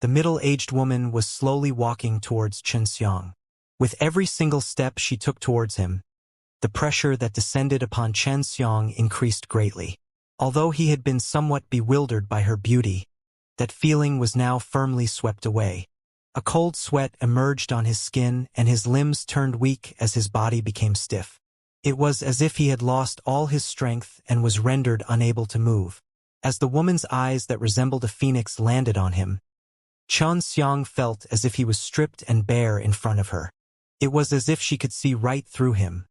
The middle-aged woman was slowly walking towards Xianxia. With every single step she took towards him, the pressure that descended upon Xianxia increased greatly. Although he had been somewhat bewildered by her beauty, that feeling was now firmly swept away. A cold sweat emerged on his skin and his limbs turned weak as his body became stiff. It was as if he had lost all his strength and was rendered unable to move. As the woman's eyes that resembled a phoenix landed on him, Xianxia felt as if he was stripped and bare in front of her. It was as if she could see right through him.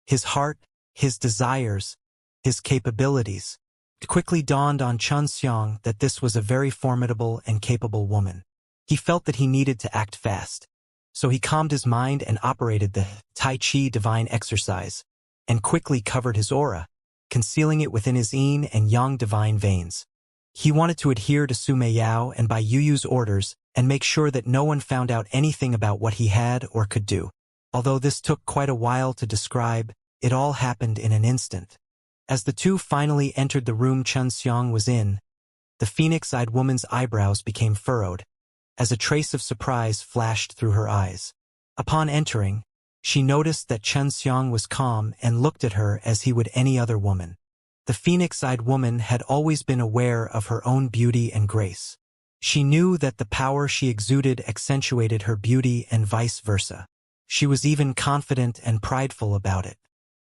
His heart, his desires, his capabilities. It quickly dawned on Xianxia that this was a very formidable and capable woman. He felt that he needed to act fast. So he calmed his mind and operated the Tai Chi divine exercise, and quickly covered his aura, concealing it within his yin and yang divine veins. He wanted to adhere to Su Meiyao and by Yu Yu's orders and make sure that no one found out anything about what he had or could do. Although this took quite a while to describe, it all happened in an instant. As the two finally entered the room Xianxia was in, the phoenix-eyed woman's eyebrows became furrowed, as a trace of surprise flashed through her eyes. Upon entering, she noticed that Xianxia was calm and looked at her as he would any other woman. The phoenix-eyed woman had always been aware of her own beauty and grace. She knew that the power she exuded accentuated her beauty and vice versa. She was even confident and prideful about it.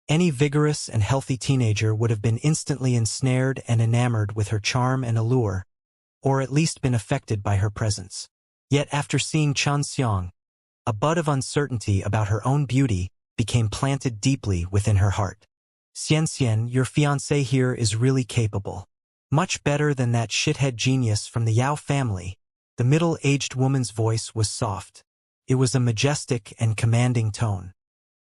Any vigorous and healthy teenager would have been instantly ensnared and enamored with her charm and allure, or at least been affected by her presence. Yet after seeing Xianxia, a bud of uncertainty about her own beauty became planted deeply within her heart. Xianxia, your fiancé here is really capable. Much better than that shithead genius from the Yao family. The middle-aged woman's voice was soft. It was a majestic and commanding tone.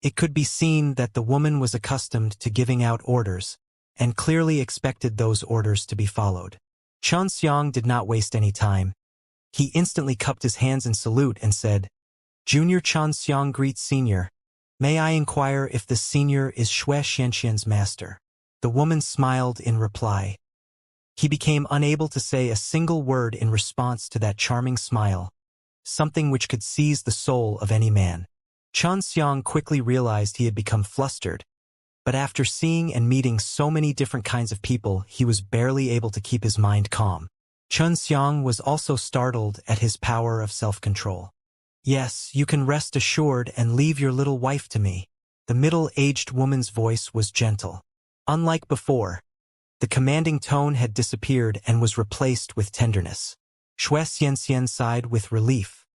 It could be seen that the woman was accustomed to giving out orders, and clearly expected those orders to be followed. Xianxia did not waste any time. He instantly cupped his hands in salute and said, Junior Xianxia greets Senior. May I inquire if the Senior is Shui Xianxian's master? The woman smiled in reply. He became unable to say a single word in response to that charming smile, something which could seize the soul of any man. Xianxia quickly realized he had become flustered, but after seeing and meeting so many different kinds of people, he was barely able to keep his mind calm. Xianxia was also startled at his power of self-control. Yes, you can rest assured and leave your little wife to me. The middle-aged woman's voice was gentle. Unlike before, the commanding tone had disappeared and was replaced with tenderness. Shui Xianxian sighed with relief.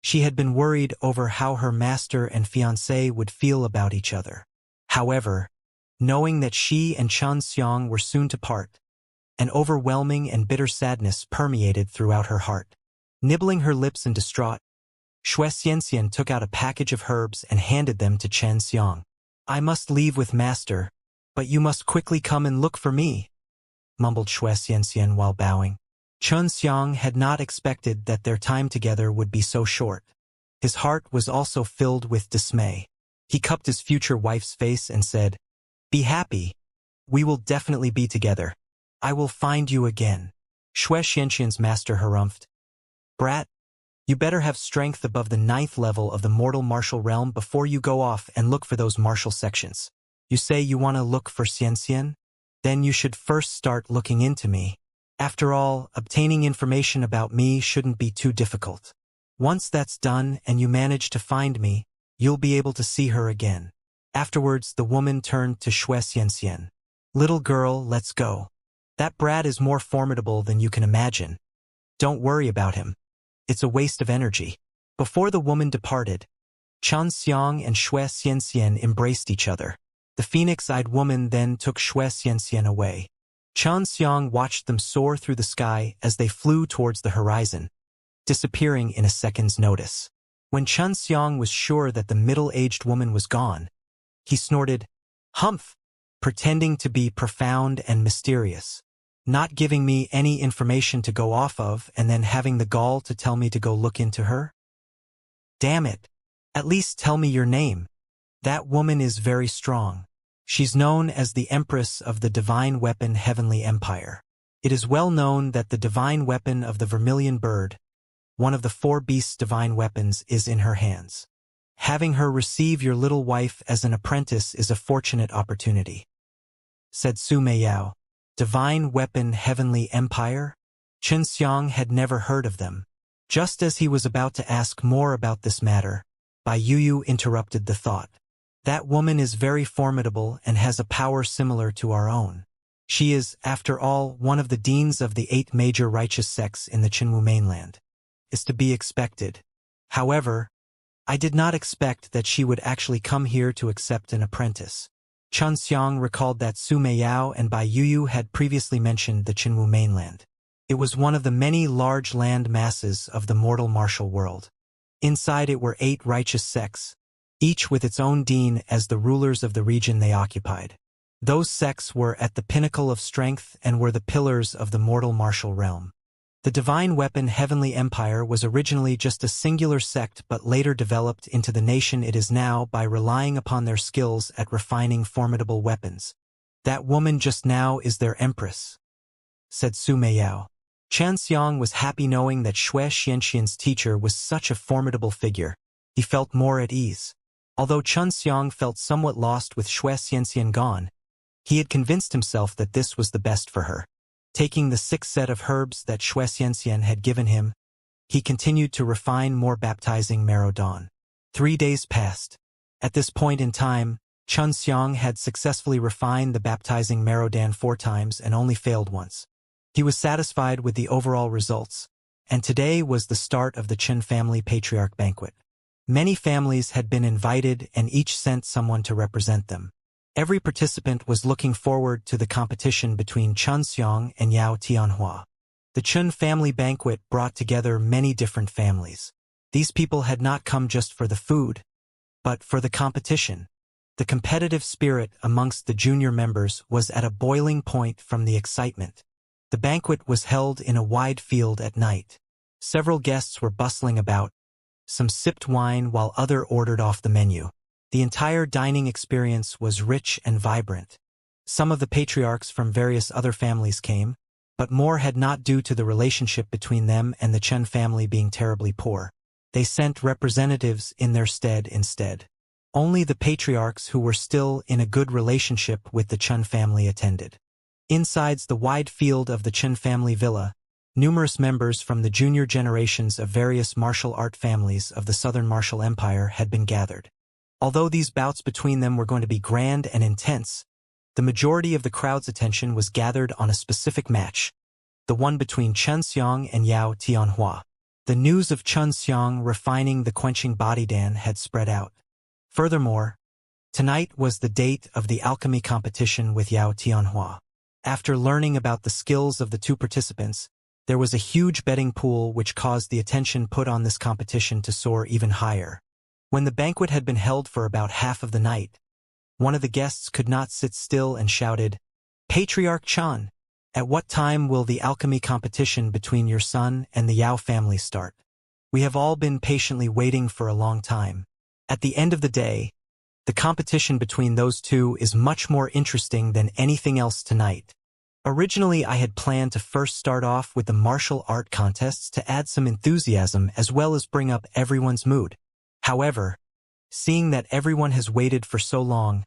She had been worried over how her master and fiancé would feel about each other. However, knowing that she and Xianxia were soon to part, an overwhelming and bitter sadness permeated throughout her heart. Nibbling her lips in distraught, Shui Xianxian took out a package of herbs and handed them to Xianxia. I must leave with master, but you must quickly come and look for me, mumbled Shui Xianxian while bowing. Xianxia had not expected that their time together would be so short. His heart was also filled with dismay. He cupped his future wife's face and said, Be happy. We will definitely be together. I will find you again. Shui Xianxian's master harumphed. Brat, you better have strength above the 9th level of the mortal martial realm before you go off and look for those martial sections. You say you want to look for Xianxian? Then you should first start looking into me. After all, obtaining information about me shouldn't be too difficult. Once that's done and you manage to find me, you'll be able to see her again. Afterwards, the woman turned to Shui Xianxian. Little girl, let's go. That brat is more formidable than you can imagine. Don't worry about him. It's a waste of energy. Before the woman departed, Xianxia and Shui Xianxian embraced each other. The phoenix-eyed woman then took Shui Xianxian away. Xianxia watched them soar through the sky as they flew towards the horizon, disappearing in a second's notice. When Xianxia was sure that the middle-aged woman was gone, he snorted, Humph, pretending to be profound and mysterious. Not giving me any information to go off of and then having the gall to tell me to go look into her? Damn it. At least tell me your name. That woman is very strong. She's known as the Empress of the Divine Weapon Heavenly Empire. It is well known that the divine weapon of the Vermilion Bird, one of the 4 beasts' divine weapons, is in her hands. Having her receive your little wife as an apprentice is a fortunate opportunity," said Su Meiyao. Divine weapon Heavenly Empire? Xianxia had never heard of them. Just as he was about to ask more about this matter, Bai Yuyu interrupted the thought. "That woman is very formidable and has a power similar to our own. She is, after all, one of the deans of the 8 major righteous sects in the Qinwu mainland. Is to be expected. However, I did not expect that she would actually come here to accept an apprentice." Xianxia recalled that Su Meiyao and Bai Yuyu had previously mentioned the Qinwu mainland. It was one of the many large land masses of the mortal martial world. Inside it were 8 righteous sects, each with its own dean as the rulers of the region they occupied. Those sects were at the pinnacle of strength and were the pillars of the mortal martial realm. The divine weapon Heavenly Empire was originally just a singular sect but later developed into the nation it is now by relying upon their skills at refining formidable weapons. "That woman just now is their empress," said Su Meiyao. Xianxia was happy knowing that Xianxia's teacher was such a formidable figure. He felt more at ease. Although Xianxia felt somewhat lost with Xianxia gone, he had convinced himself that this was the best for her. Taking the 6 set of herbs that Xianxia had given him, he continued to refine more baptizing marrow dawn. 3 days passed. At this point in time, Xianxia had successfully refined the baptizing marrow dan 4 times and only failed once. He was satisfied with the overall results, and today was the start of the Qin family patriarch banquet. Many families had been invited and each sent someone to represent them. Every participant was looking forward to the competition between Xianxia and Yao Tianhua. The Qin family banquet brought together many different families. These people had not come just for the food, but for the competition. The competitive spirit amongst the junior members was at a boiling point from the excitement. The banquet was held in a wide field at night. Several guests were bustling about. Some sipped wine while others ordered off the menu. The entire dining experience was rich and vibrant. Some of the patriarchs from various other families came, but more had not due to the relationship between them and the Chen family being terribly poor. They sent representatives in their stead instead. Only the patriarchs who were still in a good relationship with the Chen family attended. Inside the wide field of the Chen family villa, numerous members from the junior generations of various martial art families of the Southern Martial Empire had been gathered. Although these bouts between them were going to be grand and intense, the majority of the crowd's attention was gathered on a specific match, the one between Xianxia and Yao Tianhua. The news of Xianxia refining the quenching body dan had spread out. Furthermore, tonight was the date of the alchemy competition with Yao Tianhua. After learning about the skills of the 2 participants, there was a huge betting pool which caused the attention put on this competition to soar even higher. When the banquet had been held for about half of the night, one of the guests could not sit still and shouted, "Patriarch Chan, at what time will the alchemy competition between your son and the Yao family start? We have all been patiently waiting for a long time. At the end of the day, the competition between those 2 is much more interesting than anything else tonight. Originally, I had planned to first start off with the martial art contests to add some enthusiasm as well as bring up everyone's mood. However, seeing that everyone has waited for so long,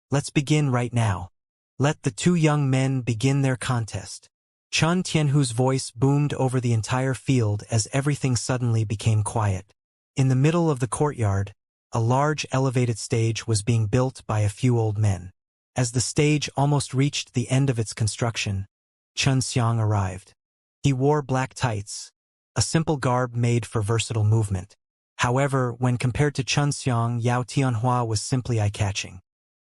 let's begin right now. Let the 2 young men begin their contest." Chen Tianhu's voice boomed over the entire field as everything suddenly became quiet. In the middle of the courtyard, a large elevated stage was being built by a few old men. As the stage almost reached the end of its construction, Xianxia arrived. He wore black tights, a simple garb made for versatile movement. However, when compared to Xianxia, Yao Tianhua was simply eye-catching.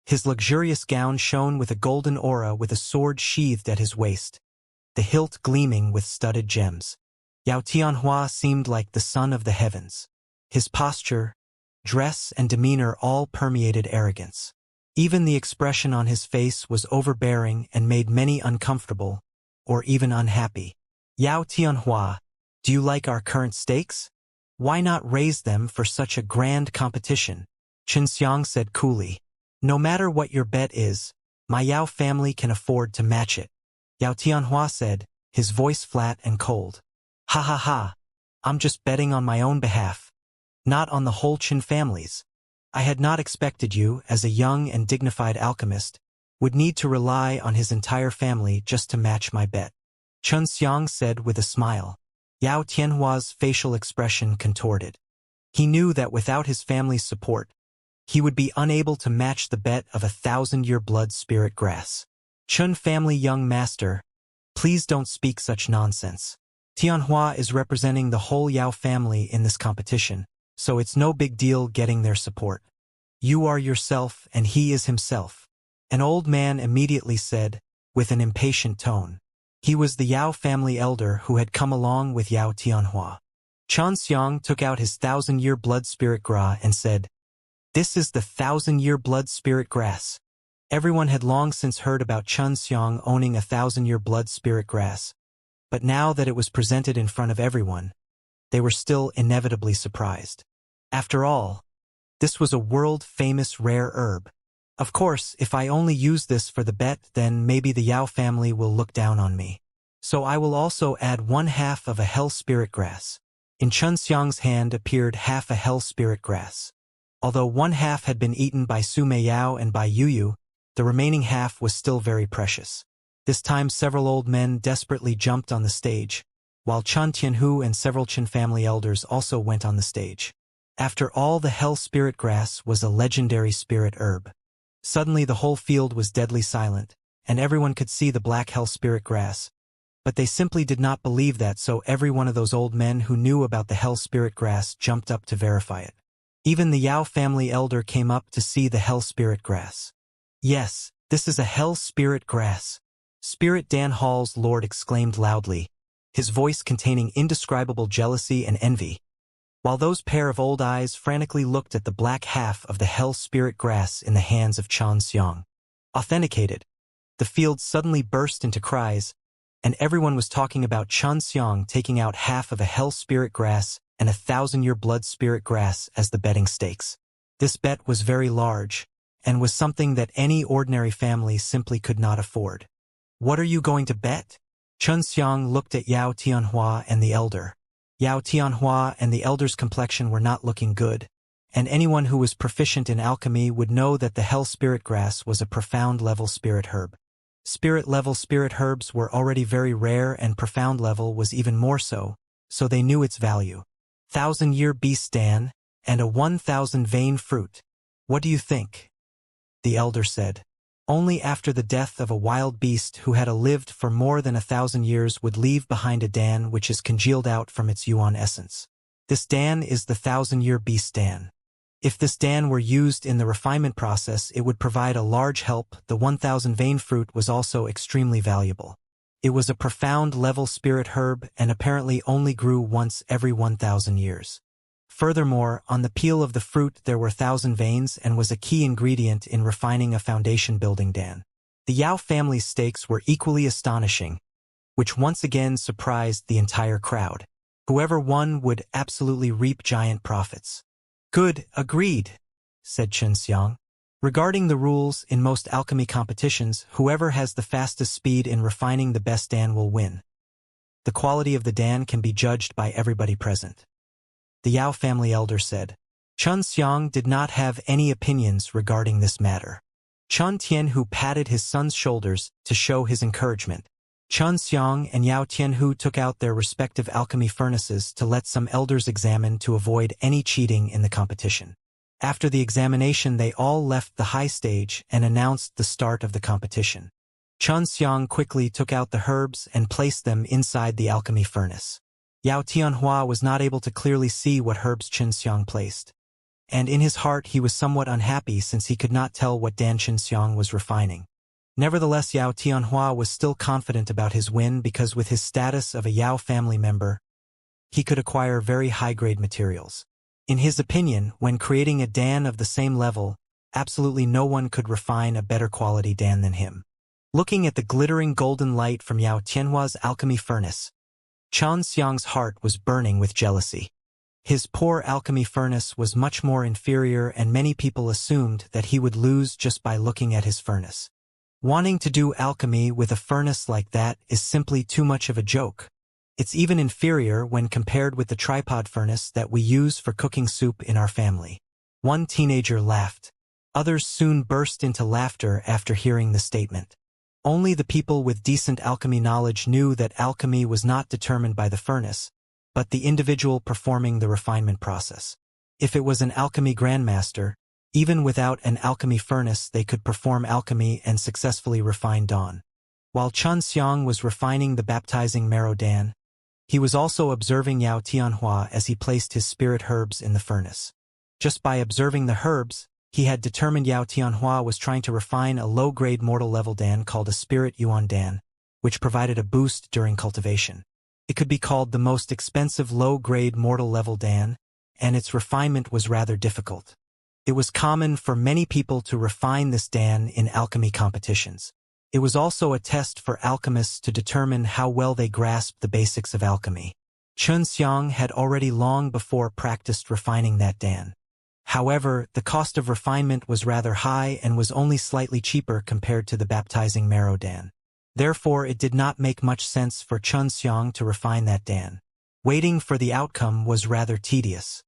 His luxurious gown shone with a golden aura with a sword sheathed at his waist, the hilt gleaming with studded gems. Yao Tianhua seemed like the son of the heavens. His posture, dress, and demeanor all permeated arrogance. Even the expression on his face was overbearing and made many uncomfortable, or even unhappy. "Yao Tianhua, do you like our current stakes? Why not raise them for such a grand competition?" Xianxia said coolly. "No matter what your bet is, my Yao family can afford to match it," Yao Tianhua said, his voice flat and cold. "Ha ha ha. I'm just betting on my own behalf, not on the whole Qin family's. I had not expected you, as a young and dignified alchemist, would need to rely on his entire family just to match my bet. Xianxia said with a smile. Yao Tianhua's facial expression contorted. He knew that without his family's support, he would be unable to match the bet of 1,000-year blood spirit grass. Chun family young master, please don't speak such nonsense. Tianhua is representing the whole Yao family in this competition, so it's no big deal getting their support. You are yourself and he is himself. An old man immediately said, with an impatient tone. He was the Yao family elder who had come along with Yao Tianhua. Xianxia took out his 1,000-year blood spirit gra and said, "This is the 1,000-year blood spirit grass." Everyone had long since heard about Xianxia owning 1,000-year blood spirit grass, but now that it was presented in front of everyone, they were still inevitably surprised. After all, this was a world-famous rare herb. Of course, if I only use this for the bet, then maybe the Yao family will look down on me. So I will also add 1/2 of a hell spirit grass. In Xiang's hand appeared half a hell spirit grass. Although 1/2 had been eaten by Su Meiyao and by Yu, the remaining half was still very precious. This time several old men desperately jumped on the stage, while Chen Tianhu and several Qin family elders also went on the stage. After all, the hell spirit grass was a legendary spirit herb. Suddenly the whole field was deadly silent, and everyone could see the black hell spirit grass. But they simply did not believe that, so every one of those old men who knew about the hell spirit grass jumped up to verify it. Even the Yao family elder came up to see the hell spirit grass. "Yes, this is a hell spirit grass." Spirit Dan Hall's lord exclaimed loudly, his voice containing indescribable jealousy and envy, while those pair of old eyes frantically looked at the black half of the hell spirit grass in the hands of Xianxia. Authenticated. The field suddenly burst into cries, and everyone was talking about Xianxia taking out half of a hell spirit grass and 1,000-year blood spirit grass as the betting stakes. This bet was very large, and was something that any ordinary family simply could not afford. "What are you going to bet?" Xianxia looked at Yao Tianhua and the elder. Yao Tianhua and the elder's complexion were not looking good, and anyone who was proficient in alchemy would know that the hell spirit grass was a profound-level spirit herb. Spirit-level spirit herbs were already very rare, and profound-level was even more so they knew its value. 1,000-year beast Dan, and a 1,000 vein fruit. What do you think? The elder said. Only after the death of a wild beast who had lived for more than 1,000 years would leave behind a Dan which is congealed out from its yuan essence. This Dan is the 1,000-year beast Dan. If this Dan were used in the refinement process, it would provide a large help. The 1,000 vein fruit was also extremely valuable. It was a profound-level spirit herb and apparently only grew once every 1,000 years. Furthermore, on the peel of the fruit there were 1,000 veins and was a key ingredient in refining a foundation-building Dan. The Yao family's stakes were equally astonishing, which once again surprised the entire crowd. Whoever won would absolutely reap giant profits. "Good, agreed," said Xianxia. Regarding the rules, in most alchemy competitions, whoever has the fastest speed in refining the best Dan will win. The quality of the Dan can be judged by everybody present. The Yao family elder said. Xianxia did not have any opinions regarding this matter. Chen Tianhu patted his son's shoulders to show his encouragement. Xianxia and Yao Tianhu took out their respective alchemy furnaces to let some elders examine to avoid any cheating in the competition. After the examination, they all left the high stage and announced the start of the competition. Xianxia quickly took out the herbs and placed them inside the alchemy furnace. Yao Tianhua was not able to clearly see what herbs Xianxia placed, and in his heart he was somewhat unhappy since he could not tell what Dan Xianxia was refining. Nevertheless, Yao Tianhua was still confident about his win because with his status of a Yao family member, he could acquire very high-grade materials. In his opinion, when creating a Dan of the same level, absolutely no one could refine a better quality Dan than him. Looking at the glittering golden light from Yao Tianhua's alchemy furnace, Xianxia's heart was burning with jealousy. His poor alchemy furnace was much more inferior, and many people assumed that he would lose just by looking at his furnace. Wanting to do alchemy with a furnace like that is simply too much of a joke. It's even inferior when compared with the tripod furnace that we use for cooking soup in our family. One teenager laughed. Others soon burst into laughter after hearing the statement. Only the people with decent alchemy knowledge knew that alchemy was not determined by the furnace, but the individual performing the refinement process. If it was an alchemy grandmaster, even without an alchemy furnace they could perform alchemy and successfully refine dawn. While Xianxia was refining the baptizing marrow dan, he was also observing Yao Tianhua as he placed his spirit herbs in the furnace. Just by observing the herbs, he had determined Yao Tianhua was trying to refine a low-grade mortal level dan called a spirit yuan dan, which provided a boost during cultivation. It could be called the most expensive low-grade mortal level dan, and its refinement was rather difficult. It was common for many people to refine this dan in alchemy competitions. It was also a test for alchemists to determine how well they grasped the basics of alchemy. Xianxia had already long before practiced refining that dan. However, the cost of refinement was rather high and was only slightly cheaper compared to the baptizing marrow dan. Therefore, it did not make much sense for Xianxia to refine that dan. Waiting for the outcome was rather tedious.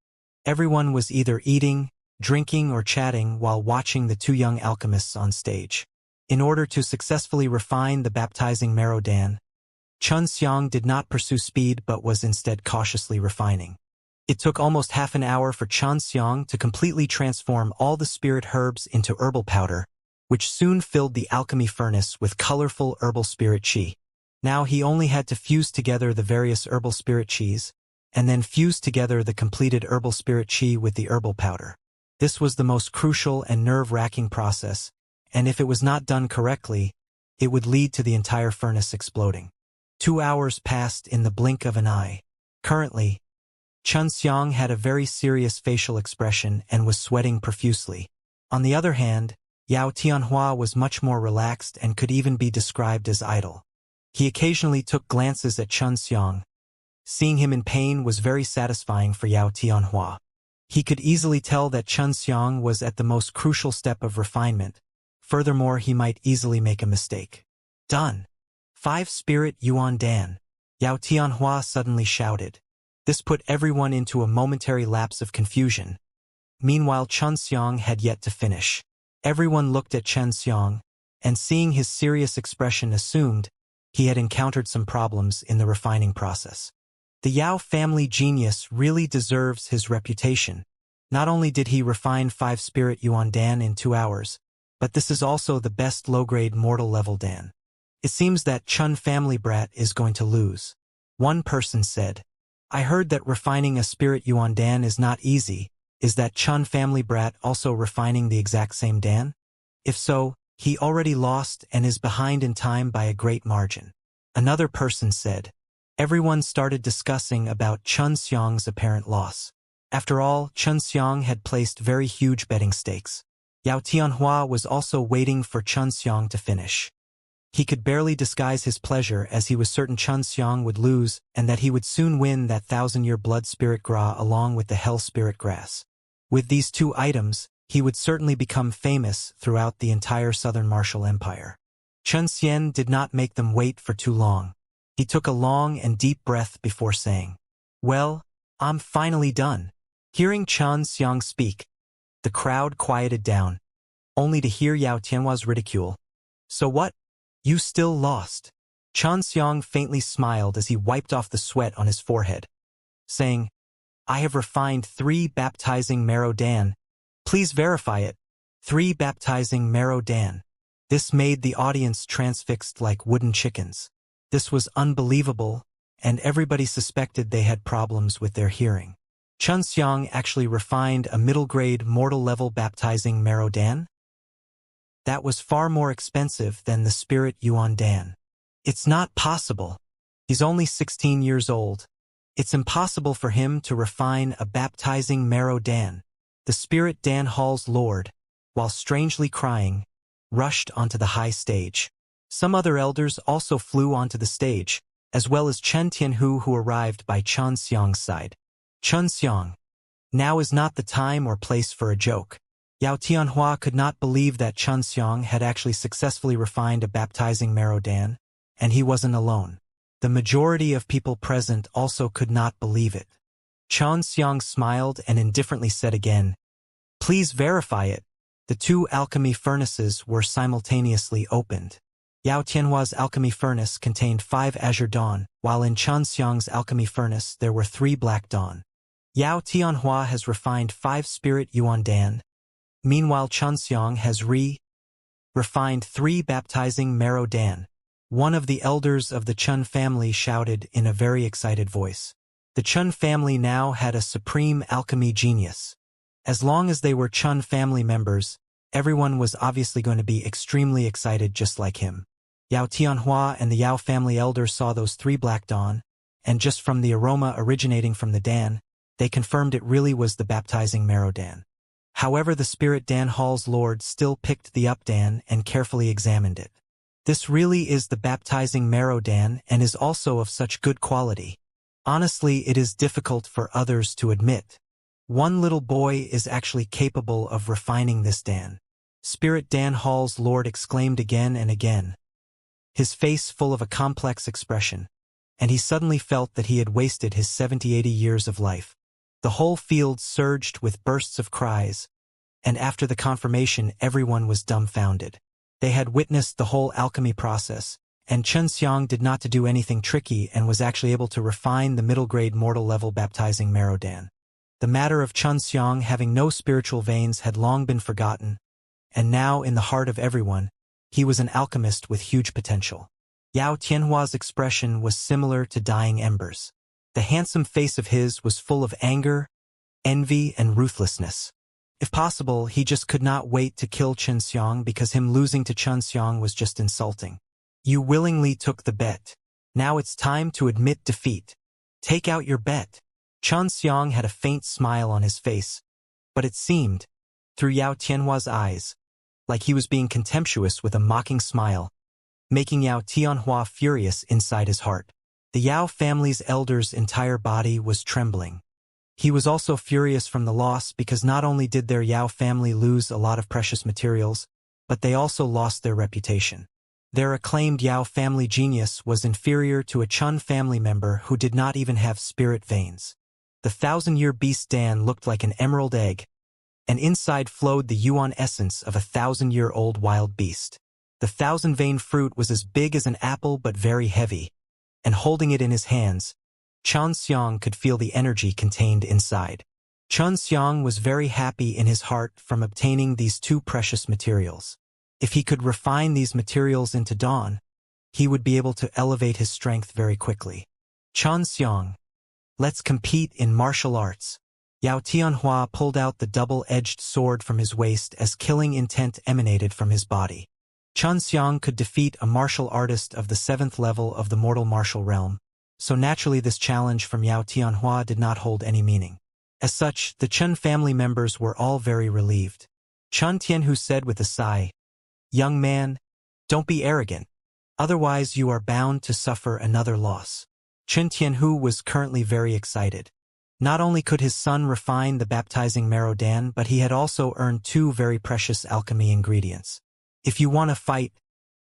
Everyone was either eating, drinking, or chatting while watching the two young alchemists on stage. In order to successfully refine the baptizing marrow dan, Xianxia did not pursue speed but was instead cautiously refining. It took almost half an hour for Xianxia to completely transform all the spirit herbs into herbal powder, which soon filled the alchemy furnace with colorful herbal spirit qi. Now he only had to fuse together the various herbal spirit qis, and then fuse together the completed herbal spirit qi with the herbal powder. This was the most crucial and nerve-wracking process, and if it was not done correctly, it would lead to the entire furnace exploding. 2 hours passed in the blink of an eye. Currently, Xianxia had a very serious facial expression and was sweating profusely. On the other hand, Yao Tianhua was much more relaxed and could even be described as idle. He occasionally took glances at Xianxia. Seeing him in pain was very satisfying for Yao Tianhua. He could easily tell that Xianxia was at the most crucial step of refinement. Furthermore, he might easily make a mistake. Done. 5 spirit yuan dan. Yao Tianhua suddenly shouted. This put everyone into a momentary lapse of confusion. Meanwhile, Xianxia had yet to finish. Everyone looked at Xianxia, and seeing his serious expression assumed he had encountered some problems in the refining process. The Yao family genius really deserves his reputation. Not only did he refine 5 spirit yuan dan in 2 hours, but this is also the best low-grade mortal level dan. It seems that Chun family brat is going to lose. One person said, I heard that refining a spirit yuan dan is not easy. Is that Chun family brat also refining the exact same dan? If so, he already lost and is behind in time by a great margin. Another person said. Everyone started discussing about Xianxia's apparent loss. After all, Xianxia had placed very huge betting stakes. Yao Tianhua was also waiting for Xianxia to finish. He could barely disguise his pleasure as he was certain Xianxia would lose and that he would soon win that 1000-year blood spirit gra along with the hell spirit grass. With these 2 items, he would certainly become famous throughout the entire southern martial empire. Xianxian did not make them wait for too long. He took a long and deep breath before saying, Well, I'm finally done. Hearing Xianxia speak, the crowd quieted down, only to hear Yao Tianhua's ridicule. So what? You still lost. Xianxia faintly smiled as he wiped off the sweat on his forehead, saying, I have refined 3 baptizing marrow dan. Please verify it. 3 baptizing marrow dan. This made the audience transfixed like wooden chickens. This was unbelievable, and everybody suspected they had problems with their hearing. Xianxia actually refined a middle-grade mortal-level baptizing marrow dan? That was far more expensive than the spirit yuan dan. It's not possible. He's only 16 years old. It's impossible for him to refine a baptizing marrow dan. The spirit Dan Hall's lord, while strangely crying, rushed onto the high stage. Some other elders also flew onto the stage, as well as Chen Tianhu who arrived by Xianxia's side. Xianxia, now is not the time or place for a joke. Yao Tianhua could not believe that Xianxia had actually successfully refined a baptizing marrow dan, and he wasn't alone. The majority of people present also could not believe it. Xianxia smiled and indifferently said again, "Please verify it." The two alchemy furnaces were simultaneously opened. Yao Tianhua's alchemy furnace contained 5 azure dawn, while in Xianxia's alchemy furnace there were 3 black dawn. Yao Tianhua has refined 5 spirit yuan dan. Meanwhile Xianxia has refined 3 baptizing marrow dan. One of the elders of the Chun family shouted in a very excited voice. The Chun family now had a supreme alchemy genius. As long as they were Chun family members, everyone was obviously going to be extremely excited just like him. Yao Tianhua and the Yao family elder saw those 3 black dawn, and just from the aroma originating from the dan, they confirmed it really was the baptizing marrow dan. However, the spirit Dan Hall's lord still picked the up dan and carefully examined it. This really is the baptizing marrow dan and is also of such good quality. Honestly, it is difficult for others to admit. One little boy is actually capable of refining this dan. Spirit Dan Hall's lord exclaimed again and again, his face full of a complex expression, and he suddenly felt that he had wasted his 70-80 years of life. The whole field surged with bursts of cries, and after the confirmation everyone was dumbfounded. They had witnessed the whole alchemy process, and Xianxia did not to do anything tricky and was actually able to refine the middle-grade mortal level baptizing marrow dan. The matter of Xianxia having no spiritual veins had long been forgotten, and now in the heart of everyone, he was an alchemist with huge potential. Yao Tianhua's expression was similar to dying embers. The handsome face of his was full of anger, envy, and ruthlessness. If possible, he just could not wait to kill Xianxia because him losing to Xianxia was just insulting. You willingly took the bet. Now it's time to admit defeat. Take out your bet. Xianxia had a faint smile on his face, but it seemed, through Yao Tianhua's eyes, like he was being contemptuous with a mocking smile, making Yao Tianhua furious inside his heart. The Yao family's elder's entire body was trembling. He was also furious from the loss because not only did their Yao family lose a lot of precious materials, but they also lost their reputation. Their acclaimed Yao family genius was inferior to a Chun family member who did not even have spirit veins. The 1,000-year beast Dan looked like an emerald egg, and inside flowed the yuan essence of a 1,000-year-old wild beast. The 1,000-vein fruit was as big as an apple but very heavy, and holding it in his hands, Xianxia could feel the energy contained inside. Xianxia was very happy in his heart from obtaining these 2 precious materials. If he could refine these materials into dawn, he would be able to elevate his strength very quickly. Xianxia, let's compete in martial arts. Yao Tianhua pulled out the double-edged sword from his waist as killing intent emanated from his body. Xianxia could defeat a martial artist of the 7th level of the mortal martial realm, so naturally this challenge from Yao Tianhua did not hold any meaning. As such, the Chun family members were all very relieved. Chun Tianhu said with a sigh, "Young man, don't be arrogant. Otherwise you are bound to suffer another loss." Chun Tianhu was currently very excited. Not only could his son refine the baptizing marrow dan, but he had also earned 2 very precious alchemy ingredients. If you want to fight,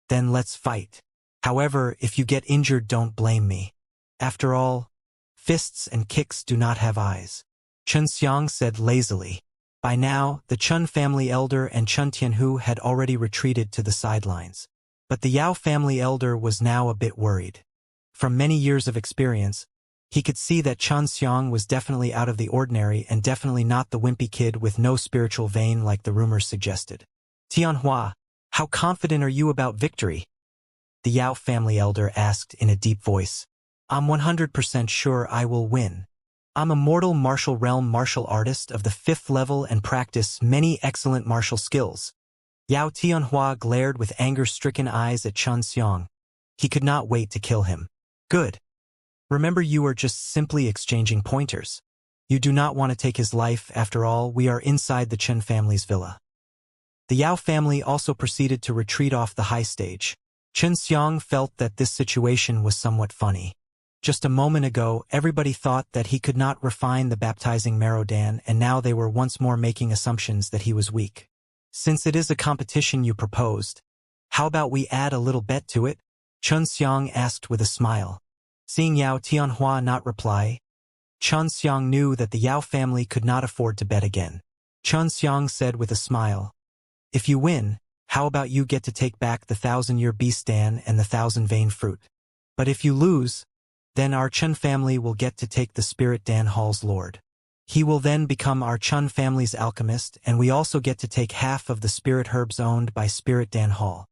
then let's fight. However, if you get injured, don't blame me. After all, fists and kicks do not have eyes. Xianxia said lazily. By now, the Chun family elder and Chun Tianhu had already retreated to the sidelines. But the Yao family elder was now a bit worried. From many years of experience, he could see that Xianxia was definitely out of the ordinary and definitely not the wimpy kid with no spiritual vein like the rumors suggested. "Tianhua, how confident are you about victory?" the Yao family elder asked in a deep voice. "I'm 100% sure I will win. I'm a mortal martial realm martial artist of the 5th level and practice many excellent martial skills." Yao Tianhua glared with anger-stricken eyes at Xianxia. He could not wait to kill him. "Good. Remember, you are just simply exchanging pointers. You do not want to take his life. After all, we are inside the Chen family's villa." The Yao family also proceeded to retreat off the high stage. Xianxia felt that this situation was somewhat funny. Just a moment ago, everybody thought that he could not refine the baptizing marrow dan, and now they were once more making assumptions that he was weak. "Since it is a competition you proposed, how about we add a little bet to it?" Xianxia asked with a smile. Seeing Yao Tianhua not reply, Xianxia knew that the Yao family could not afford to bet again. Xianxia said with a smile, "If you win, how about you get to take back the 1,000-year beast dan and the 1,000-vein fruit? But if you lose, then our Chen family will get to take the Spirit Dan Hall's lord. He will then become our Chen family's alchemist, and we also get to take half of the spirit herbs owned by Spirit Dan Hall.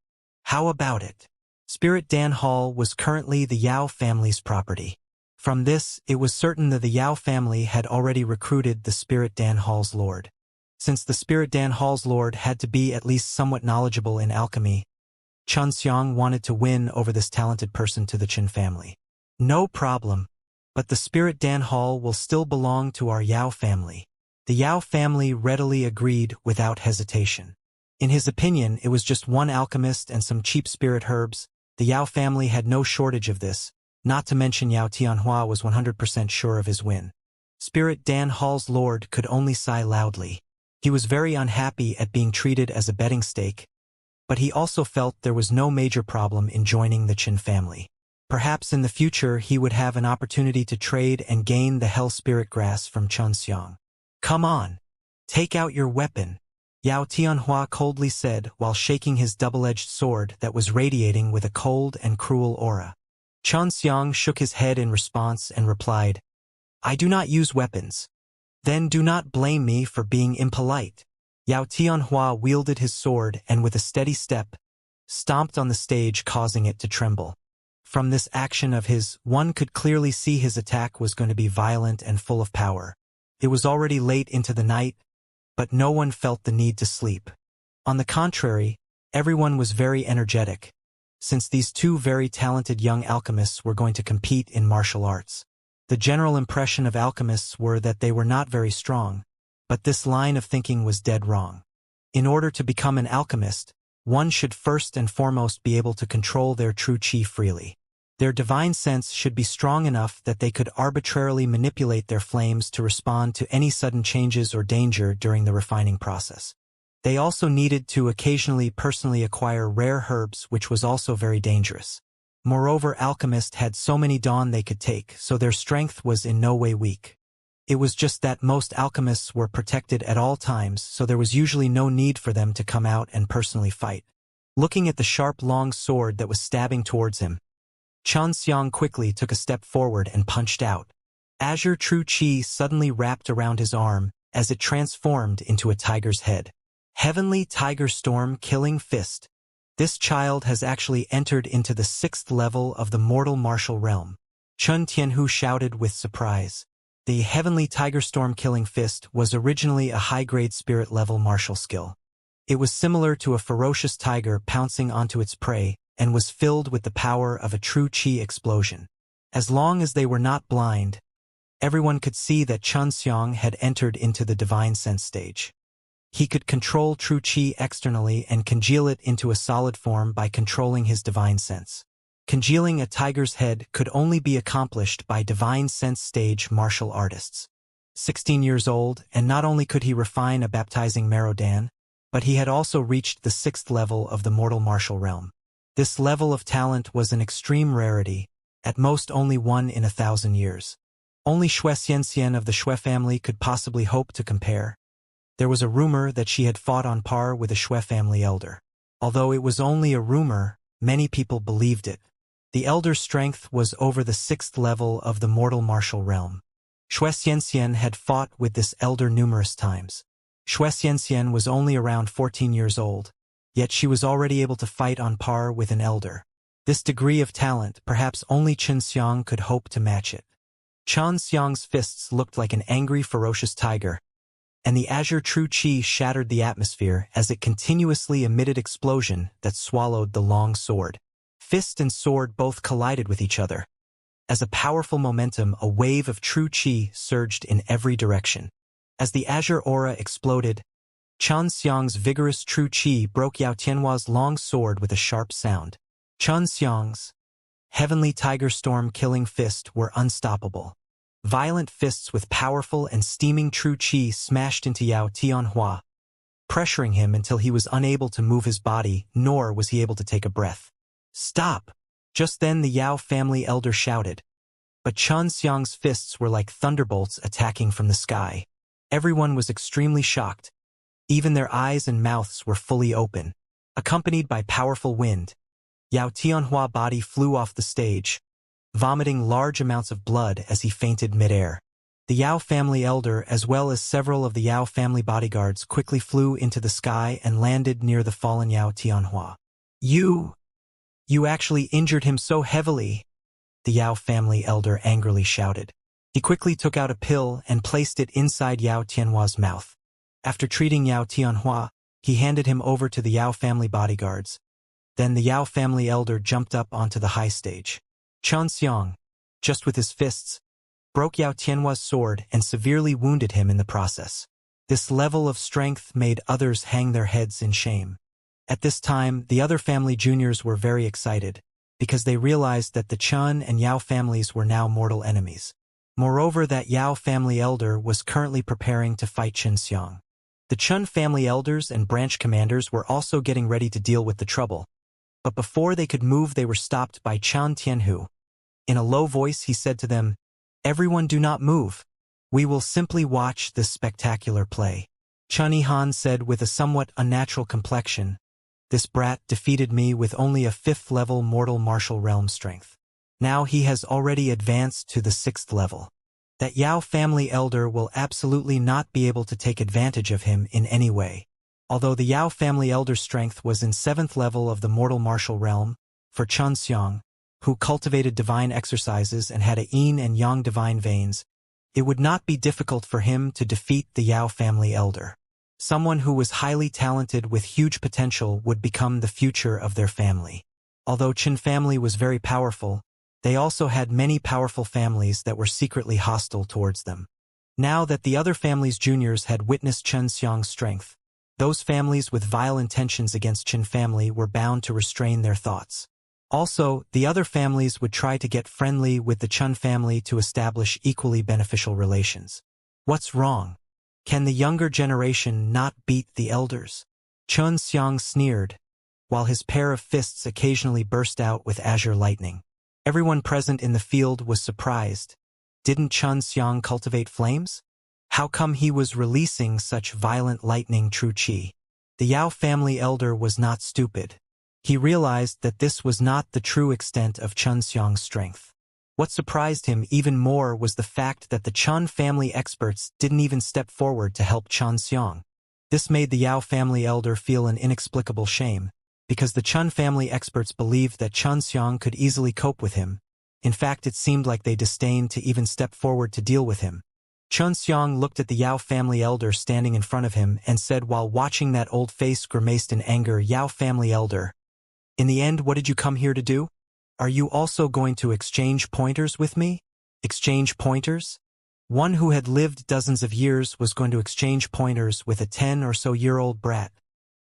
How about it?" Spirit Dan Hall was currently the Yao family's property. From this, it was certain that the Yao family had already recruited the Spirit Dan Hall's lord. Since the Spirit Dan Hall's lord had to be at least somewhat knowledgeable in alchemy, Xianxia wanted to win over this talented person to the Qin family. "No problem. But the Spirit Dan Hall will still belong to our Yao family." The Yao family readily agreed without hesitation. In his opinion, it was just one alchemist and some cheap spirit herbs. The Yao family had no shortage of this, not to mention Yao Tianhua was 100% sure of his win. Spirit Dan Hall's lord could only sigh loudly. He was very unhappy at being treated as a betting stake, but he also felt there was no major problem in joining the Qin family. Perhaps in the future he would have an opportunity to trade and gain the Hell Spirit Grass from Xianxia. "Come on, take out your weapon," Yao Tianhua coldly said while shaking his double-edged sword that was radiating with a cold and cruel aura. Xianxia shook his head in response and replied, "I do not use weapons." "Then do not blame me for being impolite." Yao Tianhua wielded his sword and with a steady step, stomped on the stage causing it to tremble. From this action of his, one could clearly see his attack was going to be violent and full of power. It was already late into the night, but no one felt the need to sleep. On the contrary, everyone was very energetic, since these two very talented young alchemists were going to compete in martial arts. The general impression of alchemists were that they were not very strong, but this line of thinking was dead wrong. In order to become an alchemist, one should first and foremost be able to control their true qi freely. Their divine sense should be strong enough that they could arbitrarily manipulate their flames to respond to any sudden changes or danger during the refining process. They also needed to occasionally personally acquire rare herbs, which was also very dangerous. Moreover, alchemists had so many dawn they could take, so their strength was in no way weak. It was just that most alchemists were protected at all times, so there was usually no need for them to come out and personally fight. Looking at the sharp long sword that was stabbing towards him, Xianxia quickly took a step forward and punched out. Azure True Qi suddenly wrapped around his arm as it transformed into a tiger's head. Heavenly Tiger Storm Killing Fist. This child has actually entered into the 6th level of the mortal martial realm. Chun Tianhu shouted with surprise. The Heavenly Tiger Storm Killing Fist was originally a high-grade spirit-level martial skill. It was similar to a ferocious tiger pouncing onto its prey, and was filled with the power of a true qi explosion. As long as they were not blind, everyone could see that Xianxia had entered into the divine sense stage. He could control true qi externally and congeal it into a solid form by controlling his divine sense. Congealing a tiger's head could only be accomplished by divine sense stage martial artists. 16 years old, and not only could he refine a baptizing Merodan, but he had also reached the 6th level of the mortal martial realm. This level of talent was an extreme rarity, at most only one in 1,000 years. Only Xianxia of the Xue family could possibly hope to compare. There was a rumor that she had fought on par with a Xue family elder. Although it was only a rumor, many people believed it. The elder's strength was over the 6th level of the mortal martial realm. Xianxia had fought with this elder numerous times. Xianxia was only around 14 years old, yet she was already able to fight on par with an elder. This degree of talent, perhaps only Xianxia could hope to match it. Xianxia's fists looked like an angry, ferocious tiger, and the azure true qi shattered the atmosphere as it continuously emitted explosion that swallowed the long sword. Fist and sword both collided with each other. As a powerful momentum, a wave of true qi surged in every direction. As the azure aura exploded, Xianxia's vigorous true qi broke Yao Tianhua's long sword with a sharp sound. Xianxia's Heavenly Tiger Storm Killing Fist were unstoppable. Violent fists with powerful and steaming true qi smashed into Yao Tianhua, pressuring him until he was unable to move his body, nor was he able to take a breath. "Stop!" Just then the Yao family elder shouted. but Xianxia's fists were like thunderbolts attacking from the sky. Everyone was extremely shocked. Even their eyes and mouths were fully open. Accompanied by powerful wind, Yao Tianhua's body flew off the stage, vomiting large amounts of blood as he fainted midair. The Yao family elder, as well as several of the Yao family bodyguards, quickly flew into the sky and landed near the fallen Yao Tianhua. You actually injured him so heavily," the Yao family elder angrily shouted. He quickly took out a pill and placed it inside Yao Tianhua's mouth. After treating Yao Tianhua, he handed him over to the Yao family bodyguards. Then the Yao family elder jumped up onto the high stage. Xianxia, just with his fists, broke Yao Tianhua's sword and severely wounded him in the process. This level of strength made others hang their heads in shame. At this time, the other family juniors were very excited, because they realized that the Chun and Yao families were now mortal enemies. Moreover, that Yao family elder was currently preparing to fight Xianxia. The Chun family elders and branch commanders were also getting ready to deal with the trouble. But before they could move, they were stopped by Chan Tianhu. In a low voice, he said to them, "Everyone do not move. We will simply watch this spectacular play." Chun Yihan said with a somewhat unnatural complexion, "This brat defeated me with only a 5th level mortal martial realm strength. Now he has already advanced to the 6th level. That Yao family elder will absolutely not be able to take advantage of him in any way." Although the Yao family elder's strength was in 7th level of the mortal martial realm, for Xianxia, who cultivated divine exercises and had a yin and yang divine veins, it would not be difficult for him to defeat the Yao family elder. Someone who was highly talented with huge potential would become the future of their family. Although Qin family was very powerful, they also had many powerful families that were secretly hostile towards them. Now that the other family's juniors had witnessed Xianxia's strength, those families with vile intentions against Qin family were bound to restrain their thoughts. Also, the other families would try to get friendly with the Chun family to establish equally beneficial relations. What's wrong? Can the younger generation not beat the elders? Chun Xiang sneered, while his pair of fists occasionally burst out with azure lightning. Everyone present in the field was surprised. Didn't Chun Xiang cultivate flames? How come he was releasing such violent lightning true qi? The Yao family elder was not stupid. He realized that this was not the true extent of Chun Xiang's strength. What surprised him even more was the fact that the Chun family experts didn't even step forward to help Chun Xiang. This made the Yao family elder feel an inexplicable shame, because the Chun family experts believed that Chun Xiang could easily cope with him. In fact, it seemed like they disdained to even step forward to deal with him. Chun Xiang looked at the Yao family elder standing in front of him and said while watching that old face grimaced in anger, "Yao family elder, in the end, what did you come here to do? Are you also going to exchange pointers with me?" Exchange pointers? One who had lived dozens of years was going to exchange pointers with a 10-or-so-year-old brat.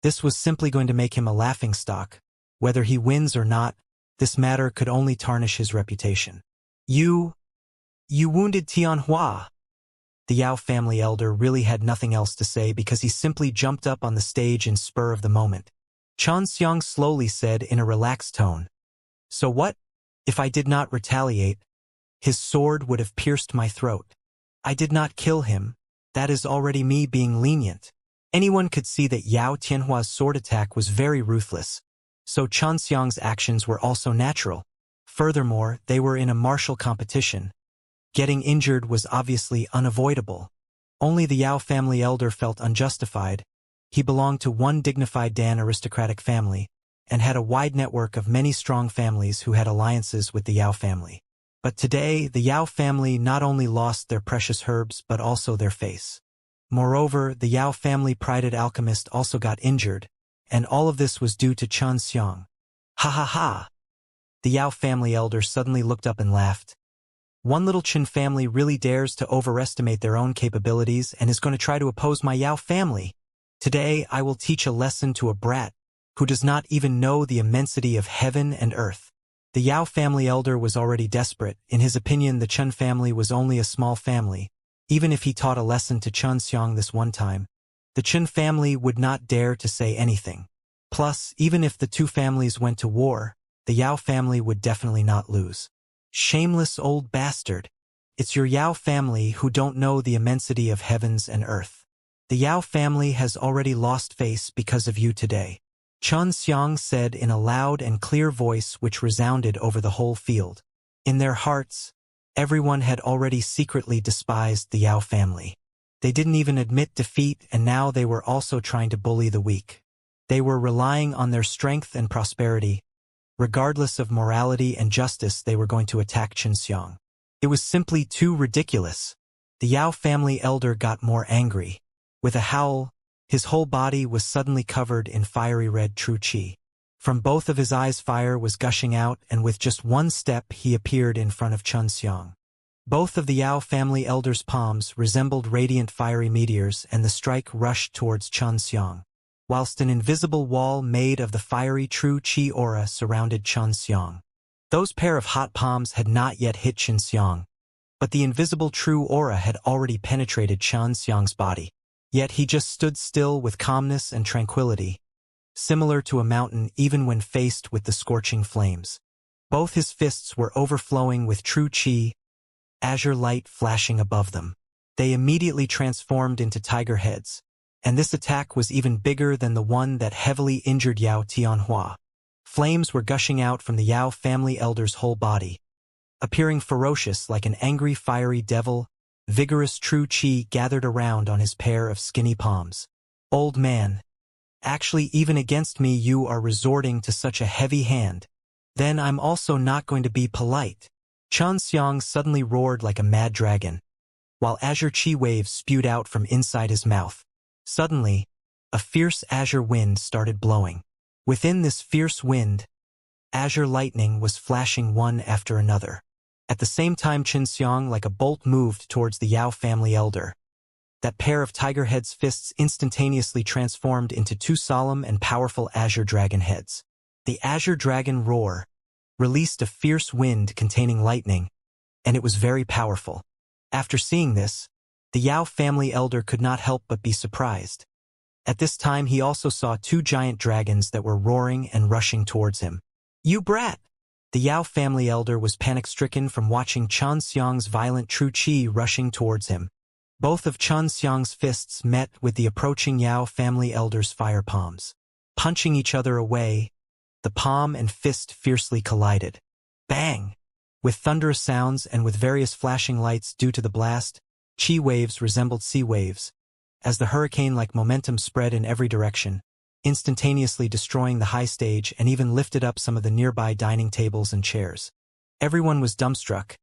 This was simply going to make him a laughingstock. Whether he wins or not, this matter could only tarnish his reputation. You wounded Tianhua." The Yao family elder really had nothing else to say because he simply jumped up on the stage in spur of the moment. Chan Xiang slowly said in a relaxed tone, "So what? If I did not retaliate, his sword would have pierced my throat. I did not kill him. That is already me being lenient." Anyone could see that Yao Tianhua's sword attack was very ruthless, so Chan Xiang's actions were also natural. Furthermore, they were in a martial competition. Getting injured was obviously unavoidable. Only the Yao family elder felt unjustified. He belonged to one dignified Dan aristocratic family, and had a wide network of many strong families who had alliances with the Yao family. But today, the Yao family not only lost their precious herbs but also their face. Moreover, the Yao family prided Alchemist also got injured, and all of this was due to Chan Xiang. Ha ha ha! The Yao family elder suddenly looked up and laughed. One little Qin family really dares to overestimate their own capabilities and is going to try to oppose my Yao family. Today, I will teach a lesson to a brat who does not even know the immensity of heaven and earth. The Yao family elder was already desperate. In his opinion, the Chun family was only a small family. Even if he taught a lesson to Chun Xiang this one time, the Chun family would not dare to say anything. Plus, even if the two families went to war, the Yao family would definitely not lose. Shameless old bastard. It's your Yao family who don't know the immensity of heavens and earth. The Yao family has already lost face because of you today. Xianxia said in a loud and clear voice which resounded over the whole field. In their hearts, everyone had already secretly despised the Yao family. They didn't even admit defeat, and now they were also trying to bully the weak. They were relying on their strength and prosperity. Regardless of morality and justice, they were going to attack Xianxia. It was simply too ridiculous. The Yao family elder got more angry. With a howl, his whole body was suddenly covered in fiery red true qi. From both of his eyes fire was gushing out, and with just one step he appeared in front of Xianxia. Both of the Yao family elders' palms resembled radiant fiery meteors, and the strike rushed towards Xianxia, whilst an invisible wall made of the fiery true qi aura surrounded Xianxia. Those pair of hot palms had not yet hit Xianxia, but the invisible true aura had already penetrated Xianxia's body. Yet he just stood still with calmness and tranquility, similar to a mountain even when faced with the scorching flames. Both his fists were overflowing with true qi, azure light flashing above them. They immediately transformed into tiger heads, and this attack was even bigger than the one that heavily injured Yao Tianhua. Flames were gushing out from the Yao family elder's whole body, appearing ferocious like an angry fiery devil. Vigorous true qi gathered around on his pair of skinny palms. Old man, actually even against me you are resorting to such a heavy hand. Then I'm also not going to be polite. Xianxia suddenly roared like a mad dragon, while azure qi waves spewed out from inside his mouth. Suddenly, a fierce azure wind started blowing. Within this fierce wind, azure lightning was flashing one after another. At the same time, Xianxia, like a bolt, moved towards the Yao family elder. That pair of tiger heads' fists instantaneously transformed into two solemn and powerful azure dragon heads. The azure dragon roar released a fierce wind containing lightning, and it was very powerful. After seeing this, the Yao family elder could not help but be surprised. At this time he also saw two giant dragons that were roaring and rushing towards him. You brat! The Yao family elder was panic-stricken from watching Xianxia's violent true qi rushing towards him. Both of Xianxia's fists met with the approaching Yao family elder's fire palms. Punching each other away, the palm and fist fiercely collided. Bang! With thunderous sounds and with various flashing lights due to the blast, qi waves resembled sea waves, as the hurricane-like momentum spread in every direction, instantaneously destroying the high stage and even lifted up some of the nearby dining tables and chairs. Everyone was dumbstruck.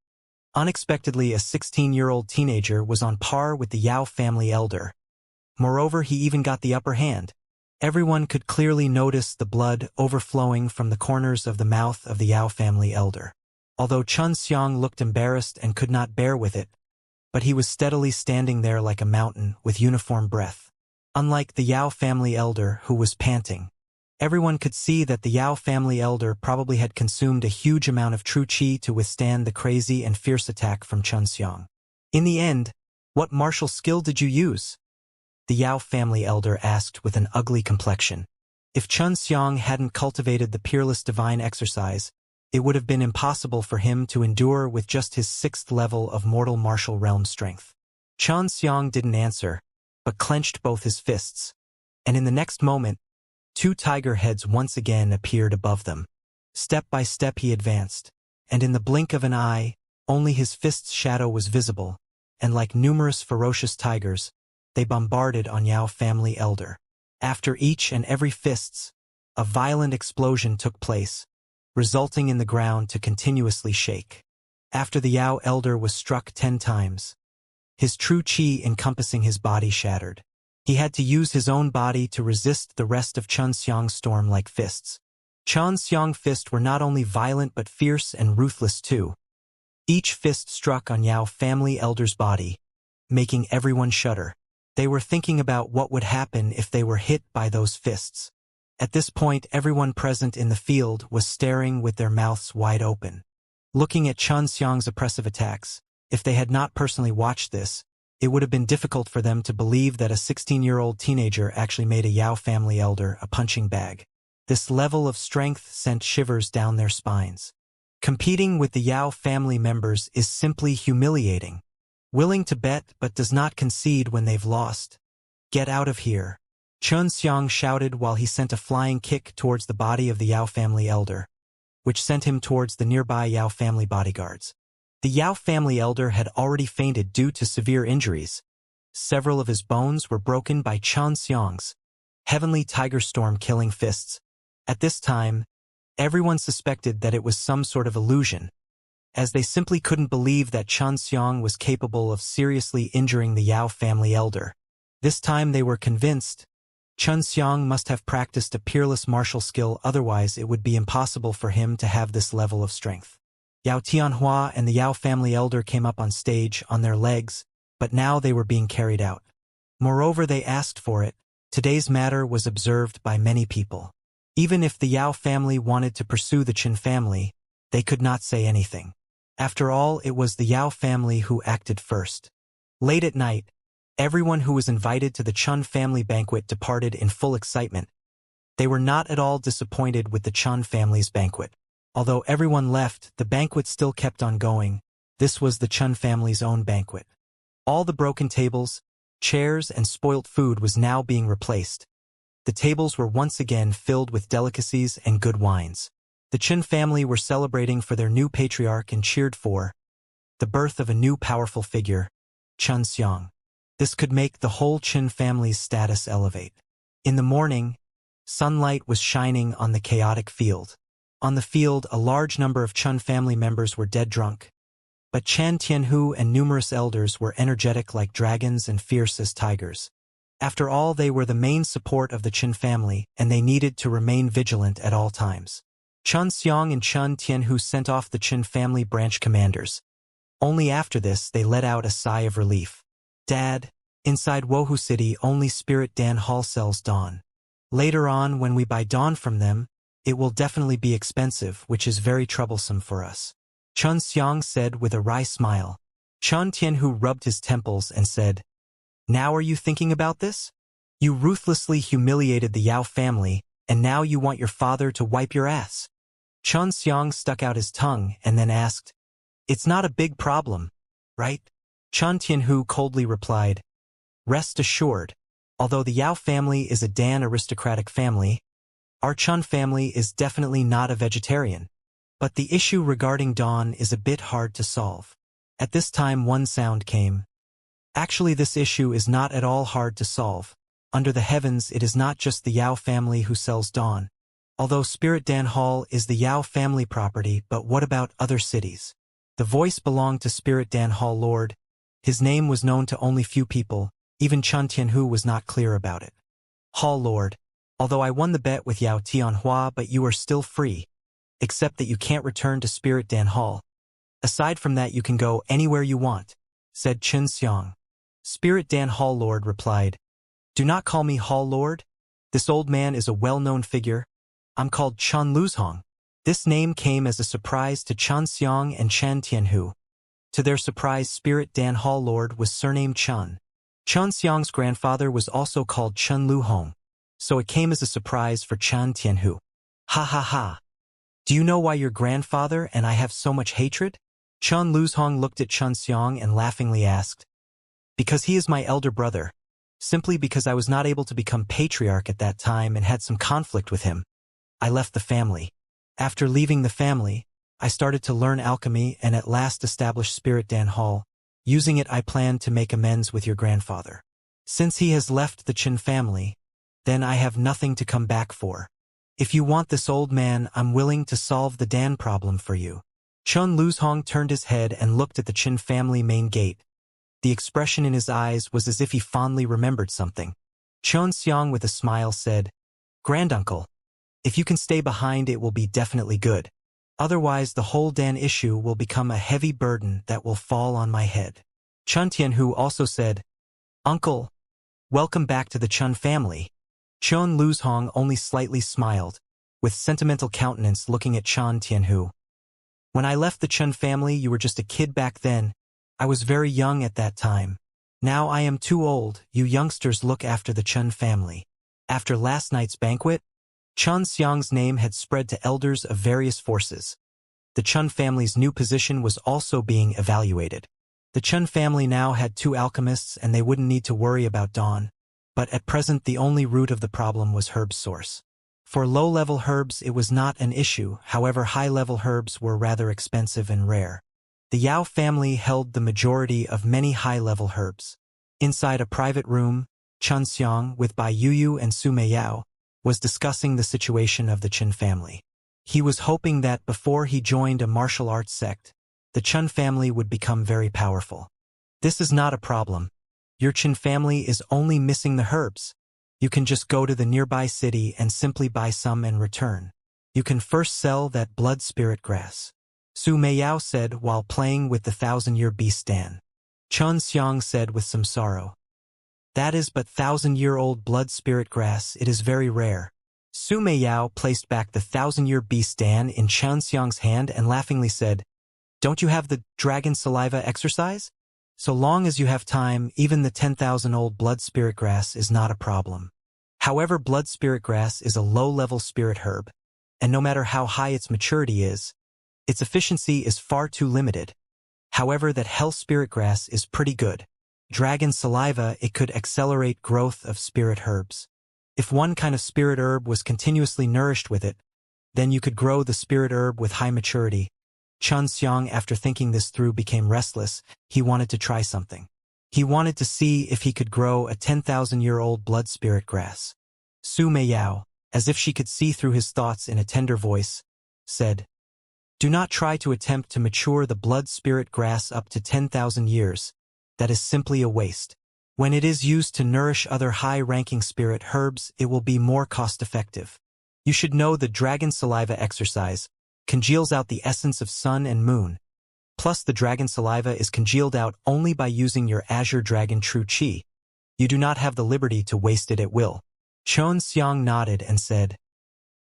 Unexpectedly, a 16-year-old teenager was on par with the Yao family elder. Moreover, he even got the upper hand. Everyone could clearly notice the blood overflowing from the corners of the mouth of the Yao family elder. Although Xianxia looked embarrassed and could not bear with it, but he was steadily standing there like a mountain with uniform breath. Unlike the Yao family elder, who was panting, everyone could see that the Yao family elder probably had consumed a huge amount of true qi to withstand the crazy and fierce attack from Xianxia. In the end, what martial skill did you use? The Yao family elder asked with an ugly complexion. If Xianxia hadn't cultivated the peerless divine exercise, it would have been impossible for him to endure with just his 6th level of mortal martial realm strength. Xianxia didn't answer, but clenched both his fists, and in the next moment, two tiger heads once again appeared above them. Step by step he advanced, and in the blink of an eye, only his fist's shadow was visible, and like numerous ferocious tigers, they bombarded on Yao family elder. After each and every fists, a violent explosion took place, resulting in the ground to continuously shake. After the Yao elder was struck 10 times, his true qi encompassing his body shattered. He had to use his own body to resist the rest of Xianxia's storm-like fists. Xianxia's fists were not only violent but fierce and ruthless too. Each fist struck on Yao family elder's body, making everyone shudder. They were thinking about what would happen if they were hit by those fists. At this point, everyone present in the field was staring with their mouths wide open, looking at Xianxia's oppressive attacks. If they had not personally watched this, it would have been difficult for them to believe that a 16-year-old teenager actually made a Yao family elder a punching bag. This level of strength sent shivers down their spines. Competing with the Yao family members is simply humiliating. Willing to bet but does not concede when they've lost. Get out of here. Xianxia shouted while he sent a flying kick towards the body of the Yao family elder, which sent him towards the nearby Yao family bodyguards. The Yao family elder had already fainted due to severe injuries. Several of his bones were broken by Xianxia's heavenly tiger storm killing fists. At this time, everyone suspected that it was some sort of illusion, as they simply couldn't believe that Xianxia was capable of seriously injuring the Yao family elder. This time they were convinced Xianxia must have practiced a peerless martial skill, otherwise it would be impossible for him to have this level of strength. Yao Tianhua and the Yao family elder came up on stage on their legs, but now they were being carried out. Moreover, they asked for it. Today's matter was observed by many people. Even if the Yao family wanted to pursue the Qin family, they could not say anything. After all, it was the Yao family who acted first. Late at night, everyone who was invited to the Chun family banquet departed in full excitement. They were not at all disappointed with the Chun family's banquet. Although everyone left, the banquet still kept on going. This was the Chun family's own banquet. All the broken tables, chairs, and spoilt food was now being replaced. The tables were once again filled with delicacies and good wines. The Qin family were celebrating for their new patriarch and cheered for the birth of a new powerful figure, Xianxia. This could make the whole Qin family's status elevate. In the morning, sunlight was shining on the chaotic field. On the field, a large number of Chun family members were dead drunk. But Chan Tianhu and numerous elders were energetic like dragons and fierce as tigers. After all, they were the main support of the Qin family, and they needed to remain vigilant at all times. Chun Xiang and Chun Tianhu sent off the Qin family branch commanders. Only after this they let out a sigh of relief. Dad, inside Wohu City only Spirit Dan Hall sells Dawn. Later on, when we buy Dawn from them, it will definitely be expensive, which is very troublesome for us. Chun Xiang said with a wry smile. Chun Tianhu rubbed his temples and said, "Now are you thinking about this? You ruthlessly humiliated the Yao family, and now you want your father to wipe your ass." Chun Xiang stuck out his tongue and then asked, "It's not a big problem, right?" Chun Tianhu coldly replied, "Rest assured, although the Yao family is a Dan aristocratic family, our Chun family is definitely not a vegetarian. But the issue regarding Dawn is a bit hard to solve." At this time one sound came. Actually, this issue is not at all hard to solve. Under the heavens, it is not just the Yao family who sells Dawn. Although Spirit Dan Hall is the Yao family property, but what about other cities? The voice belonged to Spirit Dan Hall Lord. His name was known to only few people. Even Chun Tianhu was not clear about it. Hall Lord, although I won the bet with Yao Tianhua, but you are still free. Except that you can't return to Spirit Dan Hall. Aside from that, you can go anywhere you want, said Qin Xiang. Spirit Dan Hall Lord replied, "Do not call me Hall Lord. This old man is a well-known figure. I'm called Chun Luzhong." This name came as a surprise to Chun Xiang and Chan Tianhu. To their surprise, Spirit Dan Hall Lord was surnamed Chun. Chun Xiang's grandfather was also called Chun Luhong, so it came as a surprise for Chan Tianhu. "Ha ha ha. Do you know why your grandfather and I have so much hatred?" Chun Luzhong looked at Chun Xiang and laughingly asked, "Because he is my elder brother. Simply because I was not able to become patriarch at that time and had some conflict with him, I left the family. After leaving the family, I started to learn alchemy and at last established Spirit Dan Hall. Using it, I planned to make amends with your grandfather. Since he has left the Qin family, then I have nothing to come back for. If you want this old man, I'm willing to solve the Dan problem for you." Chun Luzhong turned his head and looked at the Qin family main gate. The expression in his eyes was as if he fondly remembered something. Chun Xiang with a smile said, "Granduncle, if you can stay behind, it will be definitely good. Otherwise, the whole Dan issue will become a heavy burden that will fall on my head." Chun Tianhu also said, "Uncle, welcome back to the Chun family." Chun Luzhong only slightly smiled, with sentimental countenance looking at Chun Tianhu. "When I left the Chun family, you were just a kid back then. I was very young at that time. Now I am too old. You youngsters look after the Chun family." After last night's banquet, Chun Xiang's name had spread to elders of various forces. The Chun family's new position was also being evaluated. The Chun family now had 2 alchemists and they wouldn't need to worry about Dawn. But at present the only root of the problem was herb source. For low-level herbs it was not an issue, however high-level herbs were rather expensive and rare. The Yao family held the majority of many high-level herbs. Inside a private room, Xianxia, with Bai Yuyu and Su Meiyao, was discussing the situation of the Chun family. He was hoping that before he joined a martial arts sect, the Chun family would become very powerful. This is not a problem. Your Chun family is only missing the herbs. You can just go to the nearby city and simply buy some and return. You can first sell that blood spirit grass. Su Meiyao said while playing with the 1,000-year beast Dan. Xianxia said with some sorrow. That is but 1,000-year-old blood spirit grass, it is very rare. Su Meiyao placed back the 1,000-year beast Dan in Xianxia's hand and laughingly said, "Don't you have the dragon saliva exercise? So long as you have time, even the 10,000-old blood spirit grass is not a problem." However, blood spirit grass is a low-level spirit herb, and no matter how high its maturity is, its efficiency is far too limited. However, that hell spirit grass is pretty good. Dragon saliva, it could accelerate growth of spirit herbs. If one kind of spirit herb was continuously nourished with it, then you could grow the spirit herb with high maturity. Xianxia, after thinking this through, became restless. He wanted to try something. He wanted to see if he could grow a 10,000-year-old blood spirit grass. Su Meiyao, as if she could see through his thoughts in a tender voice, said, "Do not try to attempt to mature the blood spirit grass up to 10,000 years. That is simply a waste. When it is used to nourish other high-ranking spirit herbs, it will be more cost-effective. You should know the dragon saliva exercise congeals out the essence of sun and moon. Plus the dragon saliva is congealed out only by using your azure dragon true chi. You do not have the liberty to waste it at will." Xianxia nodded and said,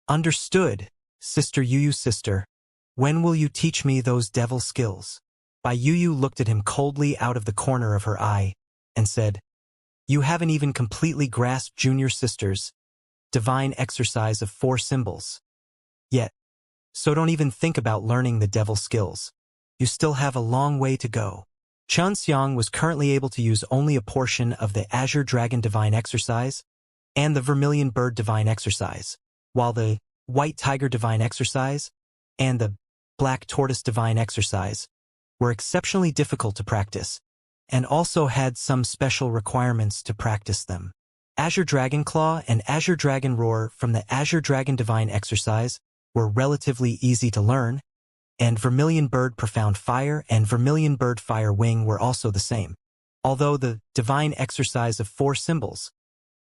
"Understood, Sister Yuyu sister. When will you teach me those devil skills?" Bai Yuyu looked at him coldly out of the corner of her eye, and said, "You haven't even completely grasped Junior Sister's divine exercise of 4 symbols yet, so don't even think about learning the devil skills. You still have a long way to go." Xianxia was currently able to use only a portion of the Azure Dragon Divine Exercise and the Vermilion Bird Divine Exercise, while the White Tiger Divine Exercise and the Black Tortoise Divine Exercise were exceptionally difficult to practice, and also had some special requirements to practice them. Azure Dragon Claw and Azure Dragon Roar from the Azure Dragon Divine Exercise were relatively easy to learn, and Vermilion Bird Profound Fire and Vermilion Bird Fire Wing were also the same. Although the divine exercise of 4 symbols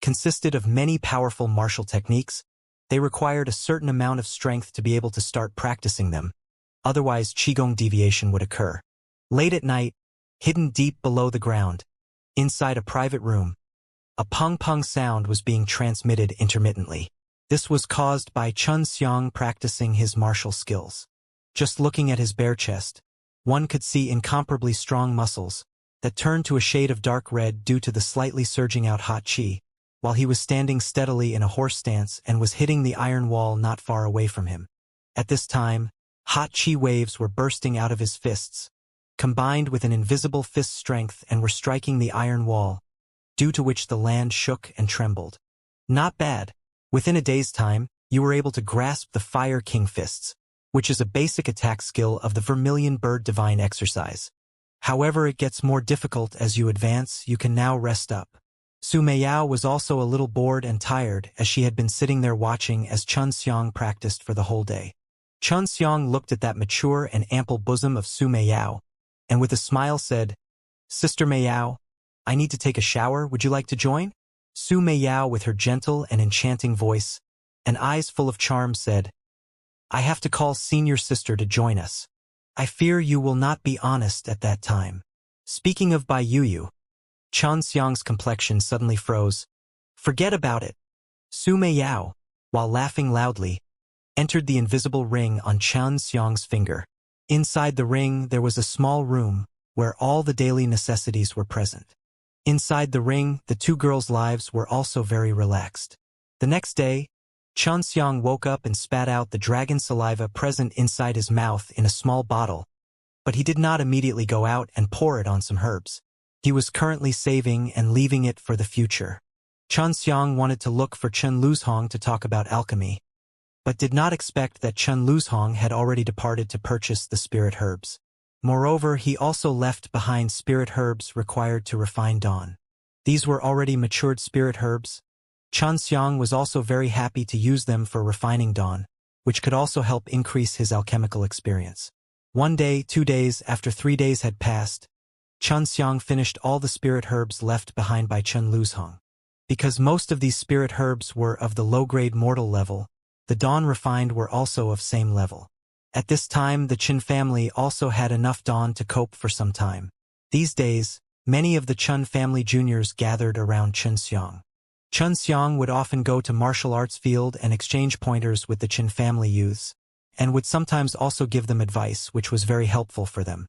consisted of many powerful martial techniques, they required a certain amount of strength to be able to start practicing them, otherwise Qigong deviation would occur. Late at night, hidden deep below the ground, inside a private room, a pung-pung sound was being transmitted intermittently. This was caused by Xianxia practicing his martial skills. Just looking at his bare chest, one could see incomparably strong muscles that turned to a shade of dark red due to the slightly surging out hot qi, while he was standing steadily in a horse stance and was hitting the iron wall not far away from him. At this time, hot qi waves were bursting out of his fists, combined with an invisible fist strength, and were striking the iron wall, due to which the land shook and trembled. Not bad. Within a day's time, you were able to grasp the Fire King Fists, which is a basic attack skill of the Vermilion Bird Divine Exercise. However, it gets more difficult as you advance. You can now rest up. Su Meiyao was also a little bored and tired, as she had been sitting there watching as Xianxia practiced for the whole day. Xianxia looked at that mature and ample bosom of Su Meiyao, and with a smile said, "Sister Meiyao, I need to take a shower. Would you like to join?" Su Meiyao, with her gentle and enchanting voice and eyes full of charm, said, "I have to call senior sister to join us. I fear you will not be honest at that time." Speaking of Bai Yuyu, Xianxia's complexion suddenly froze. "Forget about it." Su Meiyao, while laughing loudly, entered the invisible ring on Xianxia's finger. Inside the ring there was a small room where all the daily necessities were present. Inside the ring, the 2 girls' lives were also very relaxed. The next day, Xianxia woke up and spat out the dragon saliva present inside his mouth in a small bottle, but he did not immediately go out and pour it on some herbs. He was currently saving and leaving it for the future. Xianxia wanted to look for Chen Luzhong to talk about alchemy, but did not expect that Chen Luzhong had already departed to purchase the spirit herbs. Moreover, he also left behind spirit herbs required to refine dawn. These were already matured spirit herbs. Xianxia was also very happy to use them for refining dawn, which could also help increase his alchemical experience. 1 day, 2 days, after 3 days had passed, Xianxia finished all the spirit herbs left behind by Chen Luzhong. Because most of these spirit herbs were of the low-grade mortal level, the dawn refined were also of same level. At this time, the Chen family also had enough dawn to cope for some time. These days, many of the Chen family juniors gathered around Xianxia. Xianxia would often go to martial arts field and exchange pointers with the Chen family youths, and would sometimes also give them advice which was very helpful for them.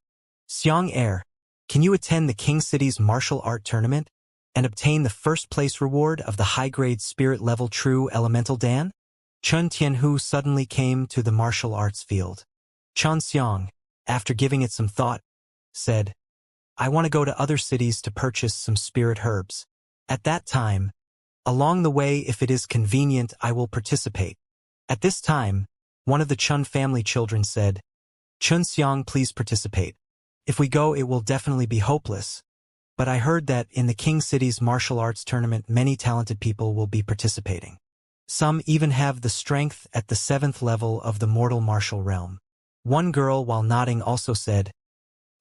Xianxia, can you attend the King City's martial art tournament and obtain the first place reward of the high-grade spirit level true elemental Dan? Chen Tianhu suddenly came to the martial arts field. Xianxia, after giving it some thought, said, I want to go to other cities to purchase some spirit herbs. At that time, along the way, if it is convenient, I will participate. At this time, one of the Chen family children said, Xianxia, please participate. If we go, it will definitely be hopeless. But I heard that in the King City's martial arts tournament many talented people will be participating. Some even have the strength at the 7th level of the mortal martial realm. One girl, while nodding, also said,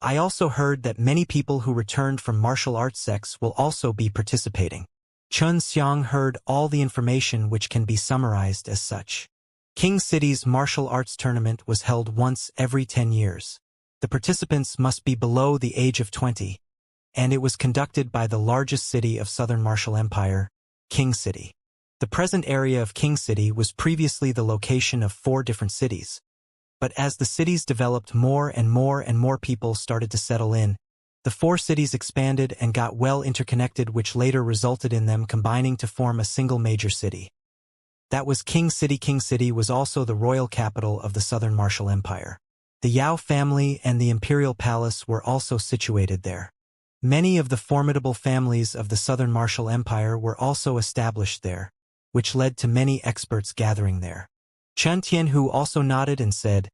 I also heard that many people who returned from martial arts sects will also be participating. Xianxia heard all the information which can be summarized as such. King City's martial arts tournament was held once every 10 years. The participants must be below the age of 20, and it was conducted by the largest city of Southern Martial Empire, King City. The present area of King City was previously the location of 4 different cities. But as the cities developed, more and more people started to settle in. The 4 cities expanded and got well interconnected, which later resulted in them combining to form a single major city. That was King City. King City was also the royal capital of the Southern Martial Empire. The Yao family and the Imperial Palace were also situated there. Many of the formidable families of the Southern Martial Empire were also established there, which led to many experts gathering there. Chen Tianhu also nodded and said,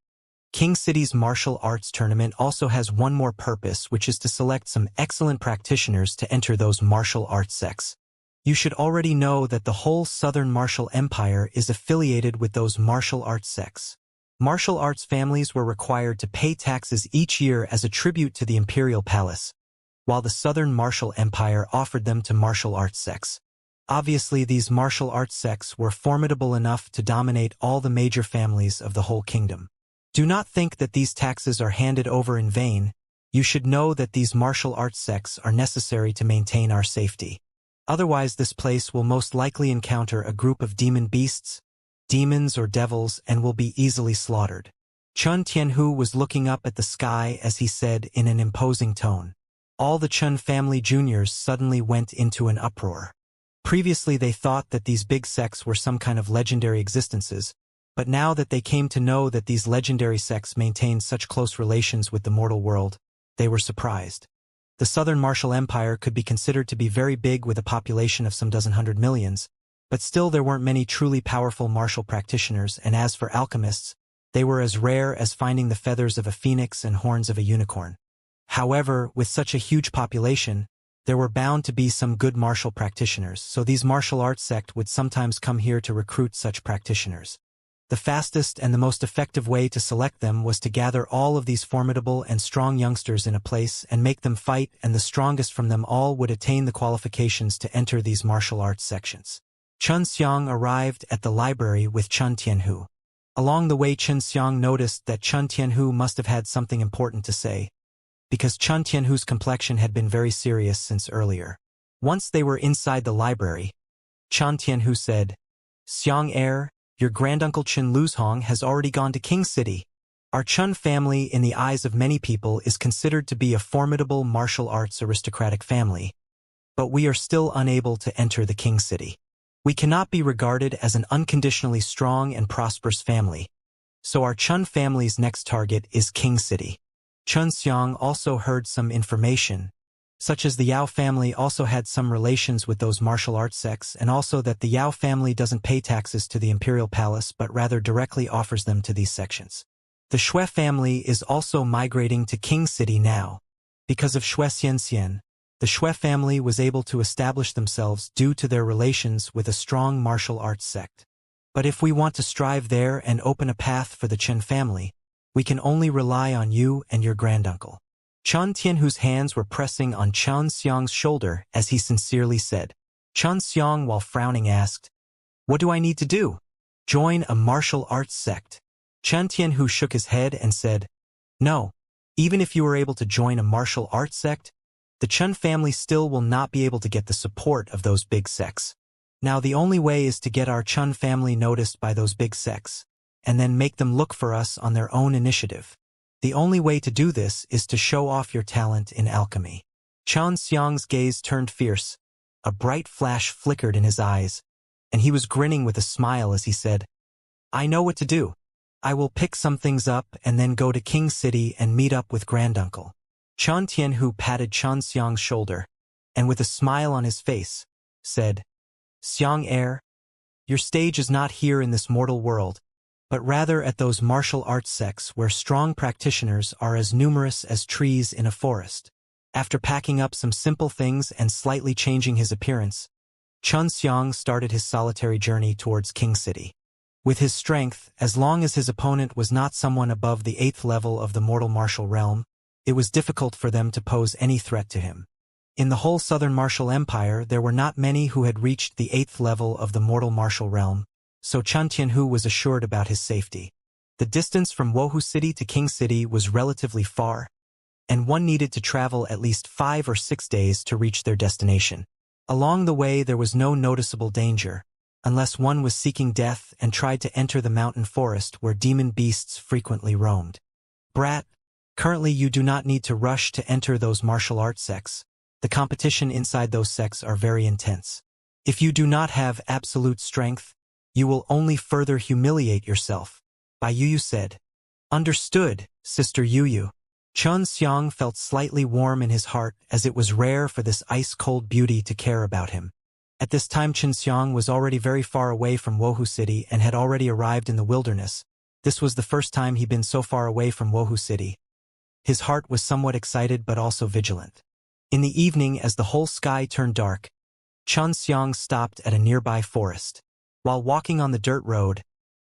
King City's martial arts tournament also has one more purpose, which is to select some excellent practitioners to enter those martial arts sects. You should already know that the whole Southern Martial Empire is affiliated with those martial arts sects. Martial arts families were required to pay taxes each year as a tribute to the Imperial Palace, while the Southern Martial Empire offered them to martial arts sects. Obviously, these martial arts sects were formidable enough to dominate all the major families of the whole kingdom. Do not think that these taxes are handed over in vain. You should know that these martial arts sects are necessary to maintain our safety. Otherwise, this place will most likely encounter a group of demon beasts, demons or devils, and will be easily slaughtered. Chen Tianhu was looking up at the sky as he said in an imposing tone. All the Chen family juniors suddenly went into an uproar. Previously they thought that these big sects were some kind of legendary existences, but now that they came to know that these legendary sects maintained such close relations with the mortal world, they were surprised. The Southern Martial Empire could be considered to be very big with a population of some dozen hundred millions, but still there weren't many truly powerful martial practitioners, and as for alchemists, they were as rare as finding the feathers of a phoenix and horns of a unicorn. However, with such a huge population, there were bound to be some good martial practitioners, so these martial arts sect would sometimes come here to recruit such practitioners. The fastest and the most effective way to select them was to gather all of these formidable and strong youngsters in a place and make them fight, and the strongest from them all would attain the qualifications to enter these martial arts sections. Xianxia arrived at the library with Chen Tianhu. Along the way, Xianxia noticed that Chen Tianhu must have had something important to say, because Chen Tianhu's complexion had been very serious since earlier. Once they were inside the library, Chen Tianhu said, Xianxia, your granduncle Chen Luzhong has already gone to King City. Our Chen family, in the eyes of many people, is considered to be a formidable martial arts aristocratic family, but we are still unable to enter the King City. We cannot be regarded as an unconditionally strong and prosperous family, so our Chun family's next target is King City. Xiang also heard some information, such as the Yao family also had some relations with those martial arts sects, and also that the Yao family doesn't pay taxes to the imperial palace but rather directly offers them to these sections. The Shui family is also migrating to King City now. Because of Xianxia, the Shui family was able to establish themselves due to their relations with a strong martial arts sect. But if we want to strive there and open a path for the Chen family, we can only rely on you and your granduncle. Chen Tianhu's hands were pressing on Chen Xiang's shoulder as he sincerely said. Chen Xiang, while frowning, asked, "What do I need to do?" "Join a martial arts sect." Chen Tianhu shook his head and said, "No, even if you were able to join a martial arts sect, the Chen family still will not be able to get the support of those big sects. Now the only way is to get our Chen family noticed by those big sects, and then make them look for us on their own initiative. The only way to do this is to show off your talent in alchemy." Chen Xiang's gaze turned fierce. A bright flash flickered in his eyes, and he was grinning with a smile as he said, "I know what to do. I will pick some things up and then go to King City and meet up with granduncle." Chen Tianhu patted Chen Xiang's shoulder, and with a smile on his face, said, "Xiang heir, your stage is not here in this mortal world, but rather at those martial arts sects where strong practitioners are as numerous as trees in a forest." After packing up some simple things and slightly changing his appearance, Chen Xiang started his solitary journey towards King City. With his strength, as long as his opponent was not someone above the 8th level of the mortal martial realm, it was difficult for them to pose any threat to him. In the whole southern martial empire, there were not many who had reached the 8th level of the mortal martial realm, so Chen Tianhu was assured about his safety. The distance from Wuhu City to King City was relatively far, and one needed to travel at least 5 or 6 days to reach their destination. Along the way there was no noticeable danger, unless one was seeking death and tried to enter the mountain forest where demon beasts frequently roamed. "Brat, currently you do not need to rush to enter those martial arts sects. The competition inside those sects are very intense. If you do not have absolute strength, you will only further humiliate yourself." Bai Yuyu said. "Understood, Sister Yuyu." Chen Xiang felt slightly warm in his heart, as it was rare for this ice-cold beauty to care about him. At this time Chen Xiang was already very far away from Wuhu City and had already arrived in the wilderness. This was the first time he'd been so far away from Wuhu City. His heart was somewhat excited but also vigilant. In the evening, as the whole sky turned dark, Chen Xiang stopped at a nearby forest. While walking on the dirt road,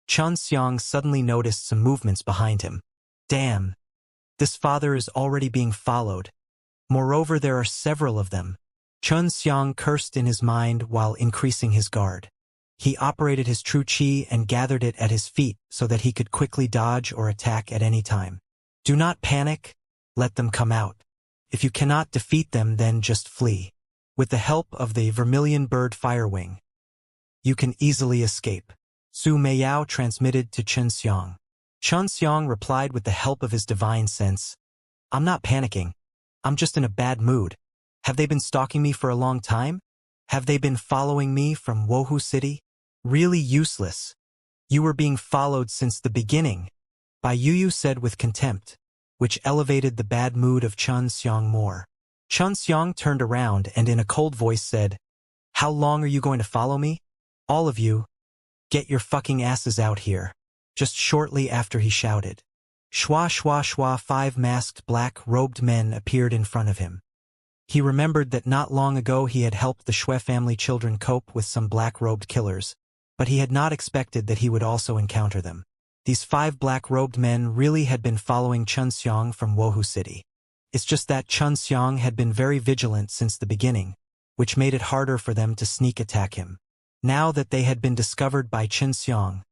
Chen Xiang suddenly noticed some movements behind him. "Damn! This father is already being followed. Moreover, there are several of them." Chen Xiang cursed in his mind while increasing his guard. He operated his true qi and gathered it at his feet so that he could quickly dodge or attack at any time. "Do not panic, let them come out. If you cannot defeat them, then just flee. With the help of the vermilion bird firewing, you can easily escape." Su Meiyao transmitted to Chen Xiang. Chen Xiang replied with the help of his divine sense, "I'm not panicking. I'm just in a bad mood. Have they been stalking me for a long time? Have they been following me from Wuhu City? Really useless. You were being followed since the beginning," Bai Yuyu said with contempt, which elevated the bad mood of Chen Xiang more. Chen Xiang turned around and in a cold voice said, "How long are you going to follow me? All of you, get your fucking asses out here." Just shortly after he shouted, "Shwa shwa shwa," 5 masked black-robed men appeared in front of him. He remembered that not long ago he had helped the Shui family children cope with some black-robed killers, but he had not expected that he would also encounter them. These 5 black-robed men really had been following Chen Xiang from Wuhu City. It's just that Chen Xiang had been very vigilant since the beginning, which made it harder for them to sneak attack him. Now that they had been discovered by Chen Xiang,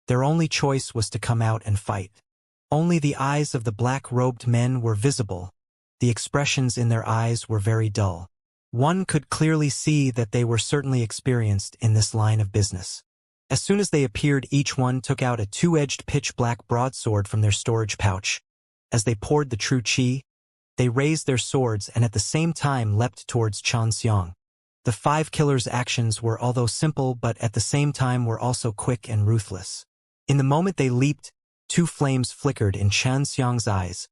their only choice was to come out and fight. Only the eyes of the black-robed men were visible. The expressions in their eyes were very dull. One could clearly see that they were certainly experienced in this line of business. As soon as they appeared, each one took out a 2-edged pitch-black broadsword from their storage pouch. As they poured the true qi, they raised their swords and at the same time leapt towards Chen Xiang. The five killers' actions were although simple but at the same time were also quick and ruthless. In the moment they leaped, two flames flickered in Xianxia's eyes.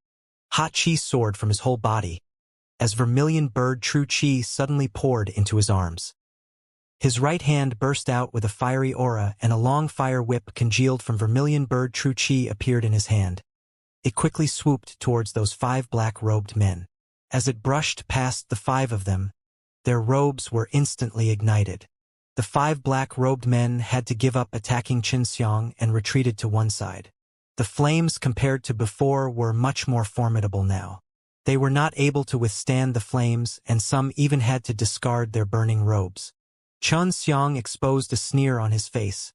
Hot qi soared from his whole body, as vermilion bird true qi suddenly poured into his arms. His right hand burst out with a fiery aura and a long fire whip congealed from vermilion bird true qi appeared in his hand. It quickly swooped towards those five black-robed men. As it brushed past the five of them, their robes were instantly ignited. The five black-robed men had to give up attacking Xianxia and retreated to one side. The flames compared to before were much more formidable now. They were not able to withstand the flames and some even had to discard their burning robes. Xianxia exposed a sneer on his face.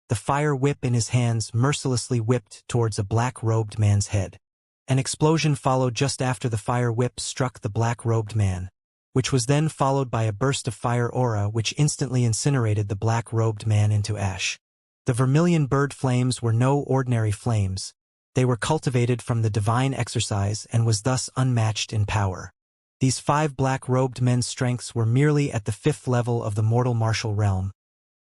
The fire whip in his hands mercilessly whipped towards a black-robed man's head. An explosion followed just after the fire whip struck the black-robed man, which was then followed by a burst of fire aura which instantly incinerated the black-robed man into ash. The vermilion bird flames were no ordinary flames. They were cultivated from the divine exercise and was thus unmatched in power. These five black-robed men's strengths were merely at the fifth level of the mortal martial realm,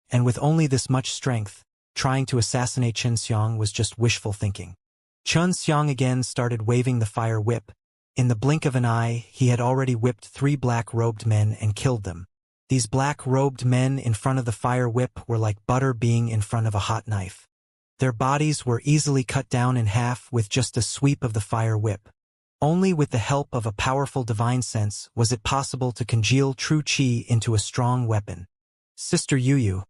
and with only this much strength, trying to assassinate Xianxia was just wishful thinking. Xianxia again started waving the fire whip. In the blink of an eye, he had already whipped three black-robed men and killed them. These black-robed men in front of the fire whip were like butter being in front of a hot knife. Their bodies were easily cut down in half with just a sweep of the fire whip. Only with the help of a powerful divine sense was it possible to congeal true qi into a strong weapon. Sister Yuyu,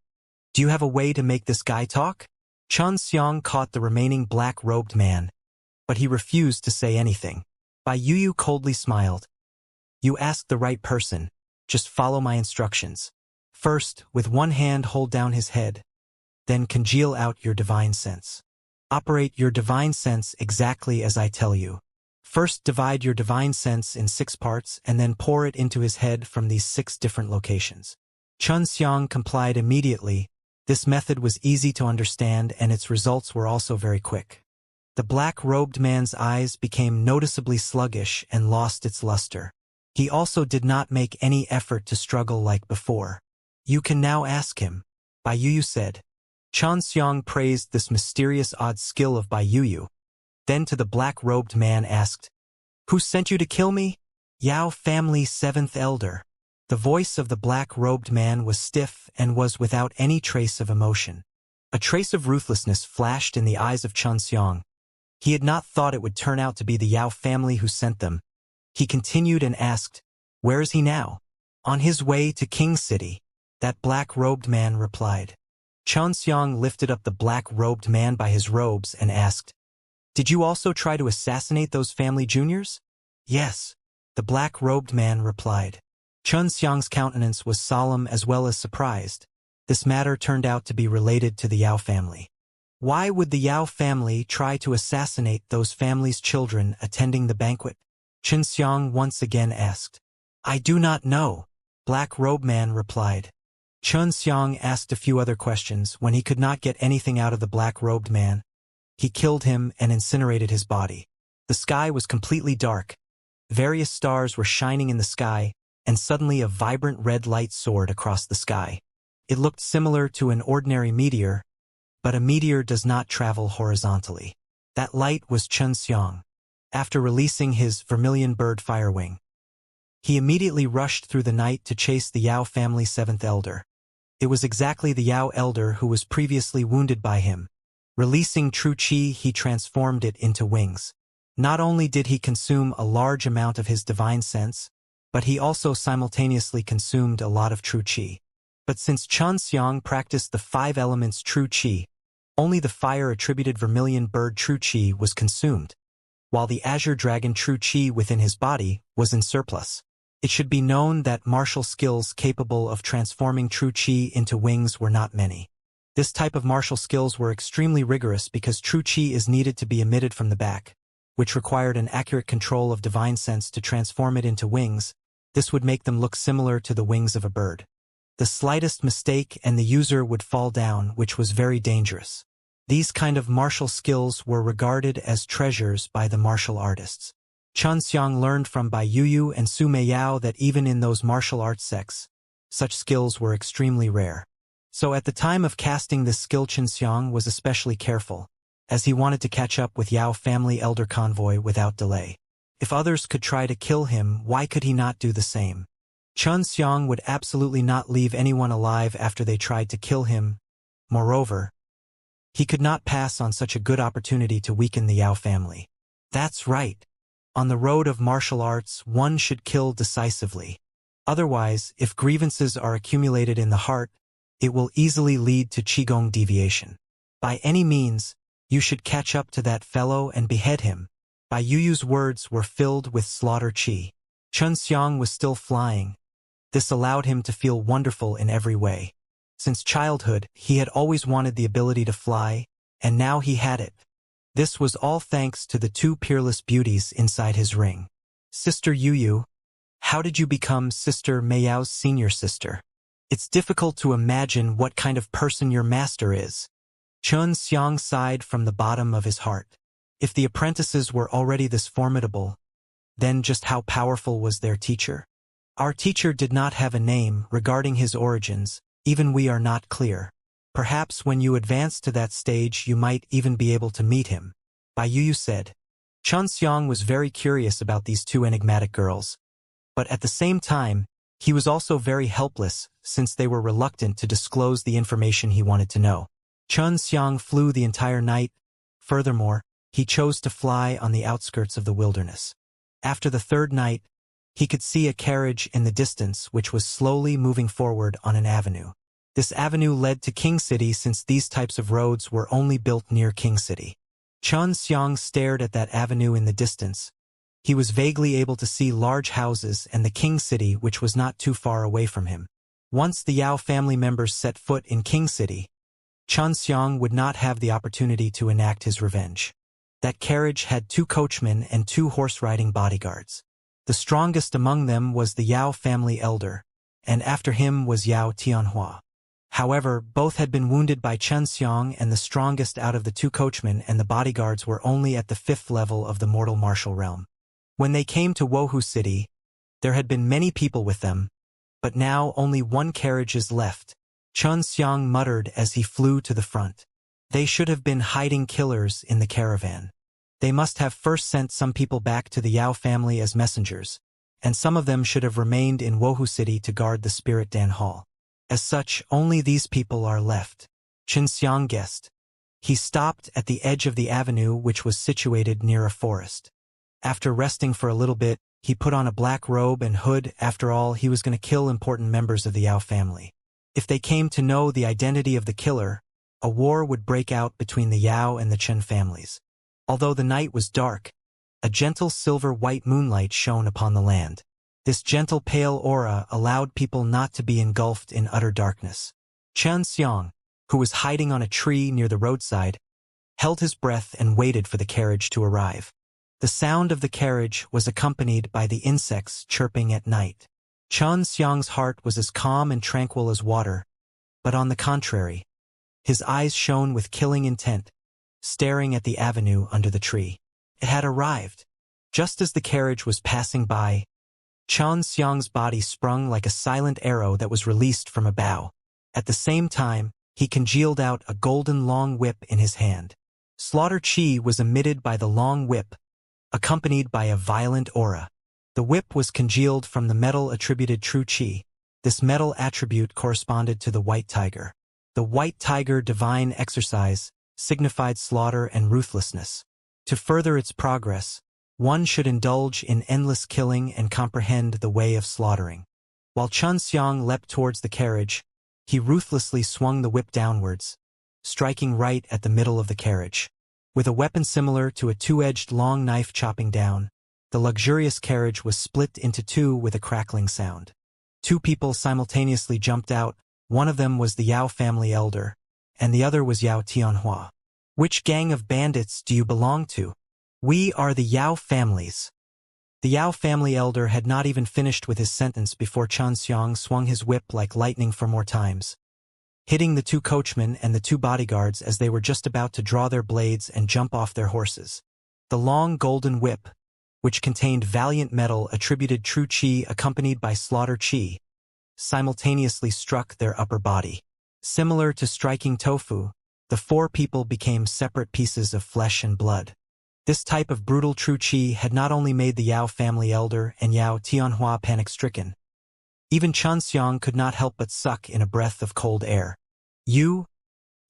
do you have a way to make this guy talk? Xianxia caught the remaining black-robed man, but he refused to say anything. Bai Yuyu coldly smiled. You asked the right person. Just follow my instructions. First, with one hand hold down his head. Then congeal out your divine sense. Operate your divine sense exactly as I tell you. First divide your divine sense in 6 parts and then pour it into his head from these 6 different locations. Xianxia complied immediately. This method was easy to understand and its results were also very quick. The black-robed man's eyes became noticeably sluggish and lost its luster. He also did not make any effort to struggle like before. You can now ask him, Bai Yuyu said. Xianxia praised this mysterious odd skill of Bai Yuyu. Then to the black-robed man asked, Who sent you to kill me? Yao family 7th elder. The voice of the black-robed man was stiff and was without any trace of emotion. A trace of ruthlessness flashed in the eyes of Xianxia. He had not thought it would turn out to be the Yao family who sent them. He continued and asked, Where is he now? On his way to King City. That black-robed man replied. Xianxia lifted up the black-robed man by his robes and asked, Did you also try to assassinate those family juniors? Yes, the black-robed man replied. Xianxia's countenance was solemn as well as surprised. This matter turned out to be related to the Yao family. Why would the Yao family try to assassinate those families' children attending the banquet? Xianxia once again asked. I do not know, black-robed man replied. Xianxia asked a few other questions. When he could not get anything out of the black-robed man, he killed him and incinerated his body. The sky was completely dark. Various stars were shining in the sky, and suddenly a vibrant red light soared across the sky. It looked similar to an ordinary meteor, but a meteor does not travel horizontally. That light was Xianxia. After releasing his vermilion bird firewing, he immediately rushed through the night to chase the Yao family 7th elder. It was exactly the Yao elder who was previously wounded by him. Releasing true qi, he transformed it into wings. Not only did he consume a large amount of his divine sense, but he also simultaneously consumed a lot of true qi. But since Xianxia practiced the 5 elements true qi, only the fire-attributed vermilion bird true qi was consumed, while the azure dragon true qi within his body was in surplus. It should be known that martial skills capable of transforming true qi into wings were not many. This type of martial skills were extremely rigorous because true qi is needed to be emitted from the back, which required an accurate control of divine sense to transform it into wings. This would make them look similar to the wings of a bird. The slightest mistake and the user would fall down, which was very dangerous. These kind of martial skills were regarded as treasures by the martial artists. Xianxia learned from Bai Yuyu and Su Meiyao that even in those martial arts sects, Such skills were extremely rare. So at the time of casting this skill, Xianxia was especially careful, as he wanted to catch up with Yao family elder convoy without delay. If others could try to kill him, why could he not do the same? Xianxia would absolutely not leave anyone alive after they tried to kill him. Moreover, he could not pass on such a good opportunity to weaken the Yao family. That's right. On the road of martial arts, one should kill decisively. Otherwise, if grievances are accumulated in the heart, it will easily lead to qigong deviation. By any means, you should catch up to that fellow and behead him. Bai Yuyu's words were filled with slaughter qi. Xianxia was still flying. This allowed him to feel wonderful in every way. Since childhood, he had always wanted the ability to fly, and now he had it. This was all thanks to the two peerless beauties inside his ring. Sister Yuyu, how did you become Sister Meiyao's senior sister? It's difficult to imagine what kind of person your master is. Xianxia sighed from the bottom of his heart. If the apprentices were already this formidable, then just how powerful was their teacher? Our teacher did not have a name. Regarding his origins, even we are not clear. Perhaps when you advance to that stage you might even be able to meet him. Bai Yuyu said. Xianxia was very curious about these two enigmatic girls. But at the same time, he was also very helpless, since they were reluctant to disclose the information he wanted to know. Xianxia flew the entire night. Furthermore, he chose to fly on the outskirts of the wilderness. After the third night, he could see a carriage in the distance which was slowly moving forward on an avenue. This avenue led to King City, since these types of roads were only built near King City. Xianxia stared at that avenue in the distance. He was vaguely able to see large houses and the King City, which was not too far away from him. Once the Yao family members set foot in King City, Xianxia would not have the opportunity to enact his revenge. That carriage had 2 coachmen and 2 horse-riding bodyguards. The strongest among them was the Yao family elder, and after him was Yao Tianhua. However, both had been wounded by Xianxia, and the strongest out of the 2 coachmen and the bodyguards were only at the 5th level of the mortal martial realm. When they came to Wuhu City, there had been many people with them, but now only 1 carriage is left. Xianxia muttered as he flew to the front. They should have been hiding killers in the caravan. They must have first sent some people back to the Yao family as messengers, and some of them should have remained in Wuhu City to guard the Spirit Dan Hall. As such, only these people are left. Xianxia guessed. He stopped at the edge of the avenue, which was situated near a forest. After resting for a little bit, he put on a black robe and hood. After all, he was going to kill important members of the Yao family. If they came to know the identity of the killer, a war would break out between the Yao and the Chen families. Although the night was dark, a gentle silver-white moonlight shone upon the land. This gentle pale aura allowed people not to be engulfed in utter darkness. Xianxia, who was hiding on a tree near the roadside, held his breath and waited for the carriage to arrive. The sound of the carriage was accompanied by the insects chirping at night. Xianxia's heart was as calm and tranquil as water, but on the contrary, his eyes shone with killing intent, staring at the avenue under the tree. It had arrived. Just as the carriage was passing by, Xianxia's body sprung like a silent arrow that was released from a bow. At the same time, he congealed out a golden long whip in his hand. Slaughter chi was emitted by the long whip, accompanied by a violent aura. The whip was congealed from the metal attributed true chi. This metal attribute corresponded to the white tiger. The white tiger, divine exercise, signified slaughter and ruthlessness. To further its progress, one should indulge in endless killing and comprehend the way of slaughtering. While Xianxia leapt towards the carriage, he ruthlessly swung the whip downwards, striking right at the middle of the carriage. With a weapon similar to a 2-edged long knife chopping down, the luxurious carriage was split into 2 with a crackling sound. 2 people simultaneously jumped out. One of them was the Yao family elder, and the other was Yao Tianhua. Which gang of bandits do you belong to? We are the Yao families. The Yao family elder had not even finished with his sentence before Xianxia swung his whip like lightning for more times, hitting the 2 coachmen and the 2 bodyguards as they were just about to draw their blades and jump off their horses. The long golden whip, which contained valiant metal attributed true chi accompanied by slaughter chi, simultaneously struck their upper body. Similar to striking tofu, the four people became separate pieces of flesh and blood. This type of brutal true qi had not only made the Yao family elder and Yao Tianhua panic-stricken. Even Xianxia could not help but suck in a breath of cold air. You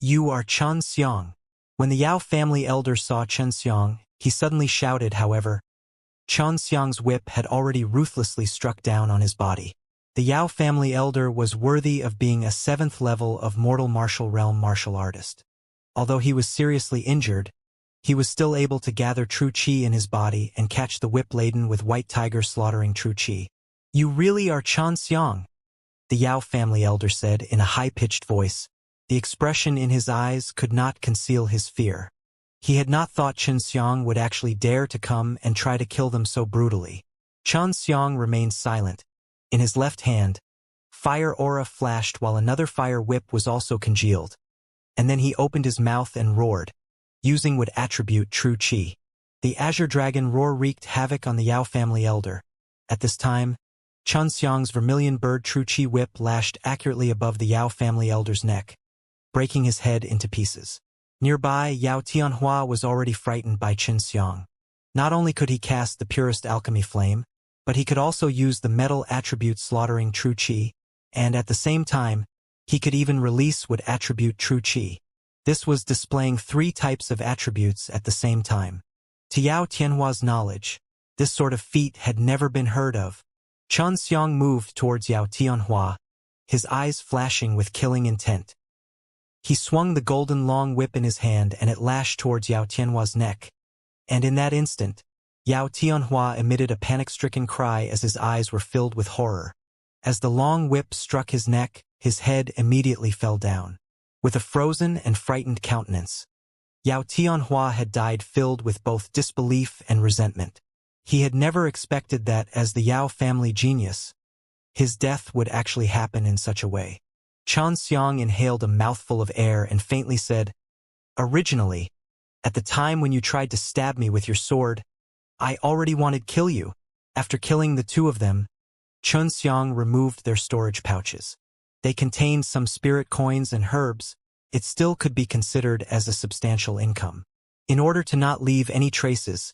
are Xianxia. When the Yao family elder saw Xianxia, he suddenly shouted, however. Xianxia's whip had already ruthlessly struck down on his body. The Yao family elder was worthy of being a 7th level of mortal martial realm martial artist. Although he was seriously injured, he was still able to gather true qi in his body and catch the whip laden with white tiger slaughtering true qi. You really are Xianxia, the Yao family elder said in a high-pitched voice. The expression in his eyes could not conceal his fear. He had not thought Xianxia would actually dare to come and try to kill them so brutally. Xianxia remained silent. In his left hand, fire aura flashed while another fire whip was also congealed. And then he opened his mouth and roared, using what attribute true qi. The azure dragon roar wreaked havoc on the Yao family elder. At this time, Xianxia's vermilion bird true qi whip lashed accurately above the Yao family elder's neck, breaking his head into pieces. Nearby, Yao Tianhua was already frightened by Xianxia. Not only could he cast the purest alchemy flame, but he could also use the metal attribute slaughtering true qi, and at the same time, he could even release what attribute true qi. This was displaying 3 types of attributes at the same time. To Yao Tianhua's knowledge, this sort of feat had never been heard of. Xianxia moved towards Yao Tianhua, his eyes flashing with killing intent. He swung the golden long whip in his hand and it lashed towards Yao Tianhua's neck. And in that instant, Yao Tianhua emitted a panic-stricken cry as his eyes were filled with horror. As the long whip struck his neck, his head immediately fell down. With a frozen and frightened countenance, Yao Tianhua had died filled with both disbelief and resentment. He had never expected that, as the Yao family genius, his death would actually happen in such a way. Xianxia inhaled a mouthful of air and faintly said, Originally, at the time when you tried to stab me with your sword, I already wanted to kill you. After killing the 2 of them, Xianxia removed their storage pouches. They contained some spirit coins and herbs. It still could be considered as a substantial income. In order to not leave any traces,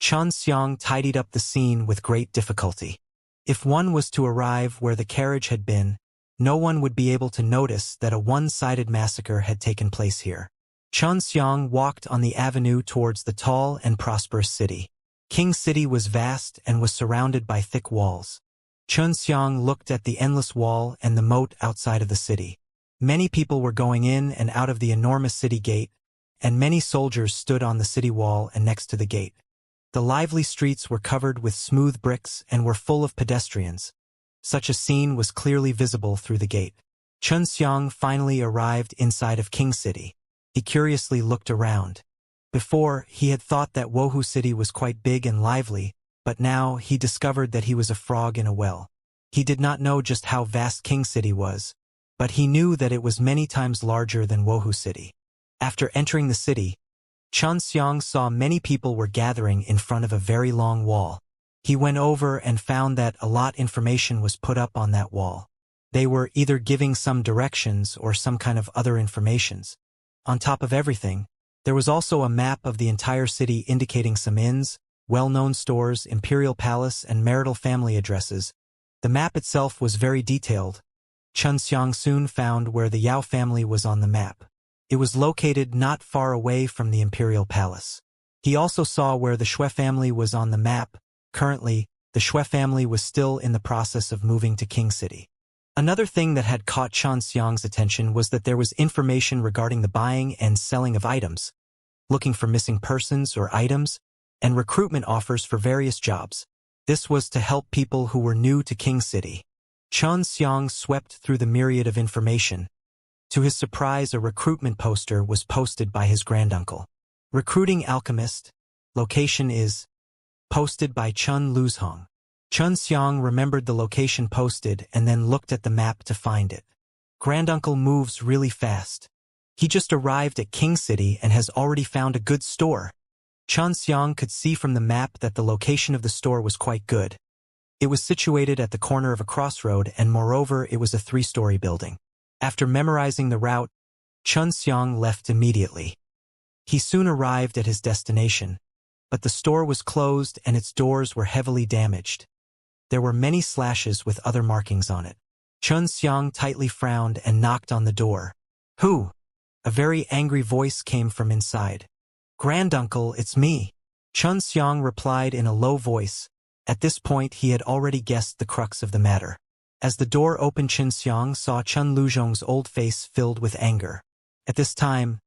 Xianxia tidied up the scene with great difficulty. If one was to arrive where the carriage had been, no one would be able to notice that a one-sided massacre had taken place here. Xianxia walked on the avenue towards the tall and prosperous city. King City was vast and was surrounded by thick walls. Xianxia looked at the endless wall and the moat outside of the city. Many people were going in and out of the enormous city gate, and many soldiers stood on the city wall and next to the gate. The lively streets were covered with smooth bricks and were full of pedestrians. Such a scene was clearly visible through the gate. Xianxia finally arrived inside of King City. He curiously looked around. Before, he had thought that Wohu City was quite big and lively, but now he discovered that he was a frog in a well. He did not know just how vast King City was, but he knew that it was many times larger than Wohu City. After entering the city, Xianxia saw many people were gathering in front of a very long wall. He went over and found that a lot information was put up on that wall. They were either giving some directions or some kind of other informations. On top of everything, there was also a map of the entire city indicating some inns, well-known stores, imperial palace, and marital family addresses. The map itself was very detailed. Xianxia soon found where the Yao family was on the map. It was located not far away from the imperial palace. He also saw where the Shui family was on the map. Currently, the Shui family was still in the process of moving to King City. Another thing that had caught Xianxia's attention was that there was information regarding the buying and selling of items, looking for missing persons or items, and recruitment offers for various jobs. This was to help people who were new to King City. Xianxia swept through the myriad of information. To his surprise, a recruitment poster was posted by his granduncle. Recruiting Alchemist. Location is posted by Chun Luzhong. Xianxia remembered the location posted and then looked at the map to find it. Granduncle moves really fast. He just arrived at King City and has already found a good store. Xianxia could see from the map that the location of the store was quite good. It was situated at the corner of a crossroad, and moreover it was a 3-story building. After memorizing the route, Xianxia left immediately. He soon arrived at his destination, but the store was closed and its doors were heavily damaged. There were many slashes with other markings on it. Xianxia tightly frowned and knocked on the door. "Who?" A very angry voice came from inside. "Granduncle, it's me," Xianxia replied in a low voice. At this point he had already guessed the crux of the matter. As the door opened, Xianxia saw Chen Luzhong's old face filled with anger. At this time,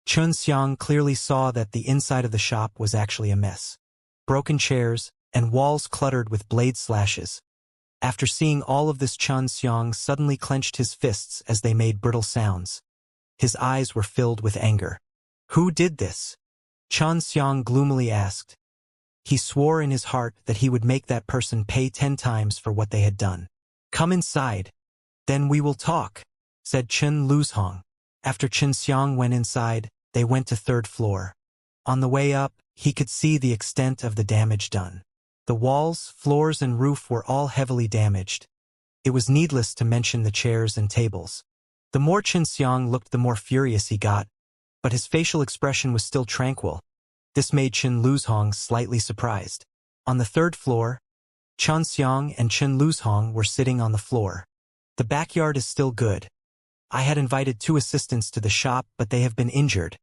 Xianxia clearly saw that the inside of the shop was actually a mess. Broken chairs, and walls cluttered with blade slashes. After seeing all of this, Xianxia suddenly clenched his fists as they made brittle sounds. His eyes were filled with anger. "Who did this?" Xianxia gloomily asked. He swore in his heart that he would make that person pay 10 times for what they had done. "Come inside. Then we will talk," said Chen Luzhong. After Xianxia went inside, they went to 3rd floor. On the way up, he could see the extent of the damage done. The walls, floors, and roof were all heavily damaged. It was needless to mention the chairs and tables. The more Xianxia looked, the more furious he got, but his facial expression was still tranquil. This made Chen Luzhong slightly surprised. On the 3rd floor, Xianxia and Chen Luzhong were sitting on the floor. "The backyard is still good. I had invited 2 assistants to the shop, but they have been injured.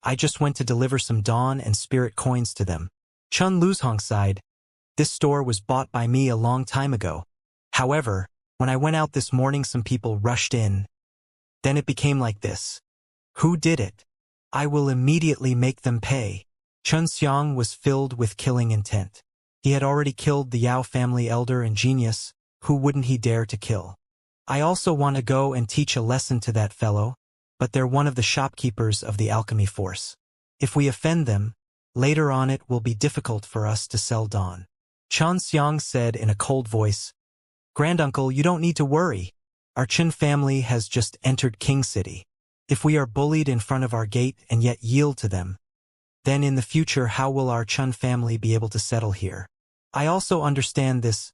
I just went to deliver some dawn and spirit coins to them." Chen Luzhong sighed. "This store was bought by me a long time ago. However, when I went out this morning, some people rushed in. Then it became like this. Who did it? I will immediately make them pay." Xianxia was filled with killing intent. He had already killed the Yao family elder and genius. Who wouldn't he dare to kill? "I also want to go and teach a lesson to that fellow, but they're one of the shopkeepers of the alchemy force. If we offend them, later on it will be difficult for us to sell dawn." Xianxia said in a cold voice, "Granduncle, you don't need to worry. Our Chen family has just entered King City. If we are bullied in front of our gate and yet yield to them, then in the future how will our Chen family be able to settle here? I also understand this.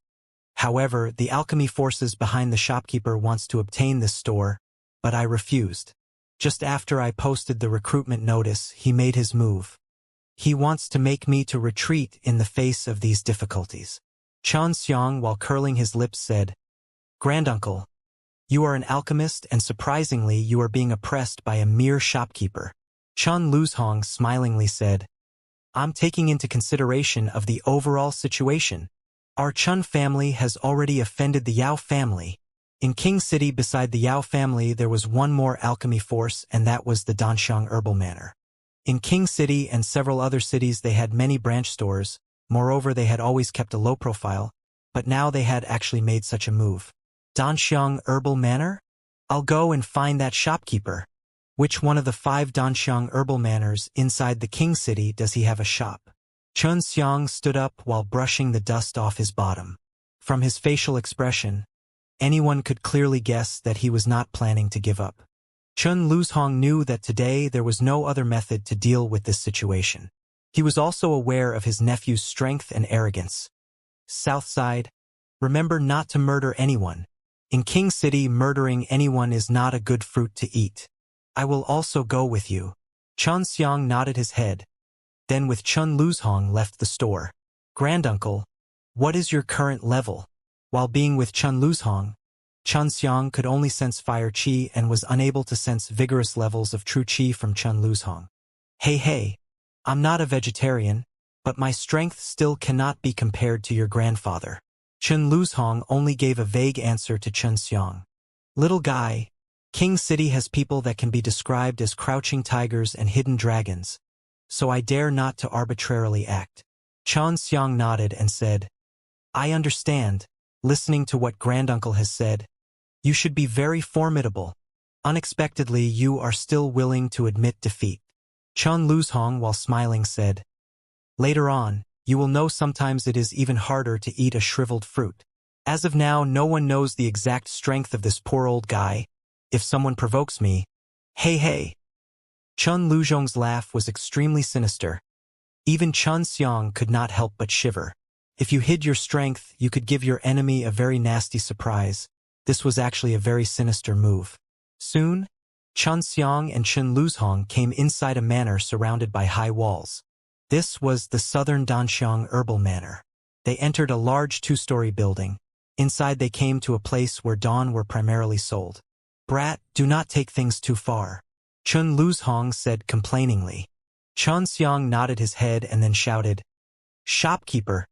However, the alchemy forces behind the shopkeeper wants to obtain this store, but I refused. Just after I posted the recruitment notice, he made his move. He wants to make me to retreat in the face of these difficulties." Xianxia, while curling his lips, said, "Granduncle, you are an alchemist, and surprisingly you are being oppressed by a mere shopkeeper." Chen Luzhong smilingly said, "I'm taking into consideration of the overall situation. Our Chen family has already offended the Yao family. In King City, beside the Yao family, there was one more alchemy force, and that was the Danxiang Herbal Manor. In King City and several other cities they had many branch stores. Moreover, they had always kept a low profile, but now they had actually made such a move. Danxiang Herbal Manor? I'll go and find that shopkeeper. Which one of the 5 Danxiang Herbal Manors inside the King City does he have a shop?" Xianxia stood up while brushing the dust off his bottom. From his facial expression, anyone could clearly guess that he was not planning to give up. Chen Luzhong knew that today there was no other method to deal with this situation. He was also aware of his nephew's strength and arrogance. "Southside, remember not to murder anyone. In King City, murdering anyone is not a good fruit to eat. I will also go with you." Xianxia nodded his head, then with Chen Luzhong left the store. "Granduncle, what is your current level?" While being with Chen Luzhong, Xianxia could only sense fire qi and was unable to sense vigorous levels of true qi from Chen Luzhong. Hey, I'm not a vegetarian, but my strength still cannot be compared to your grandfather." Chen Luzhong only gave a vague answer to Xianxia. "Little guy, King City has people that can be described as crouching tigers and hidden dragons, so I dare not to arbitrarily act." Xianxia nodded and said, "I understand. Listening to what Granduncle has said, you should be very formidable. Unexpectedly, you are still willing to admit defeat." Chen Luzhong, while smiling, said, "Later on, you will know sometimes it is even harder to eat a shriveled fruit. As of now, no one knows the exact strength of this poor old guy. If someone provokes me, hey. Chen Luzhong's laugh was extremely sinister. Even Xianxia could not help but shiver. If you hid your strength, you could give your enemy a very nasty surprise. This was actually a very sinister move. Soon, Xianxia and Chen Luzhong came inside a manor surrounded by high walls. This was the Southern Danxiang Herbal Manor. They entered a large two-story building. Inside they came to a place where dawn were primarily sold. "Brat, do not take things too far," Chen Luzhong said complainingly. Xianxia nodded his head and then shouted, "Shopkeeper,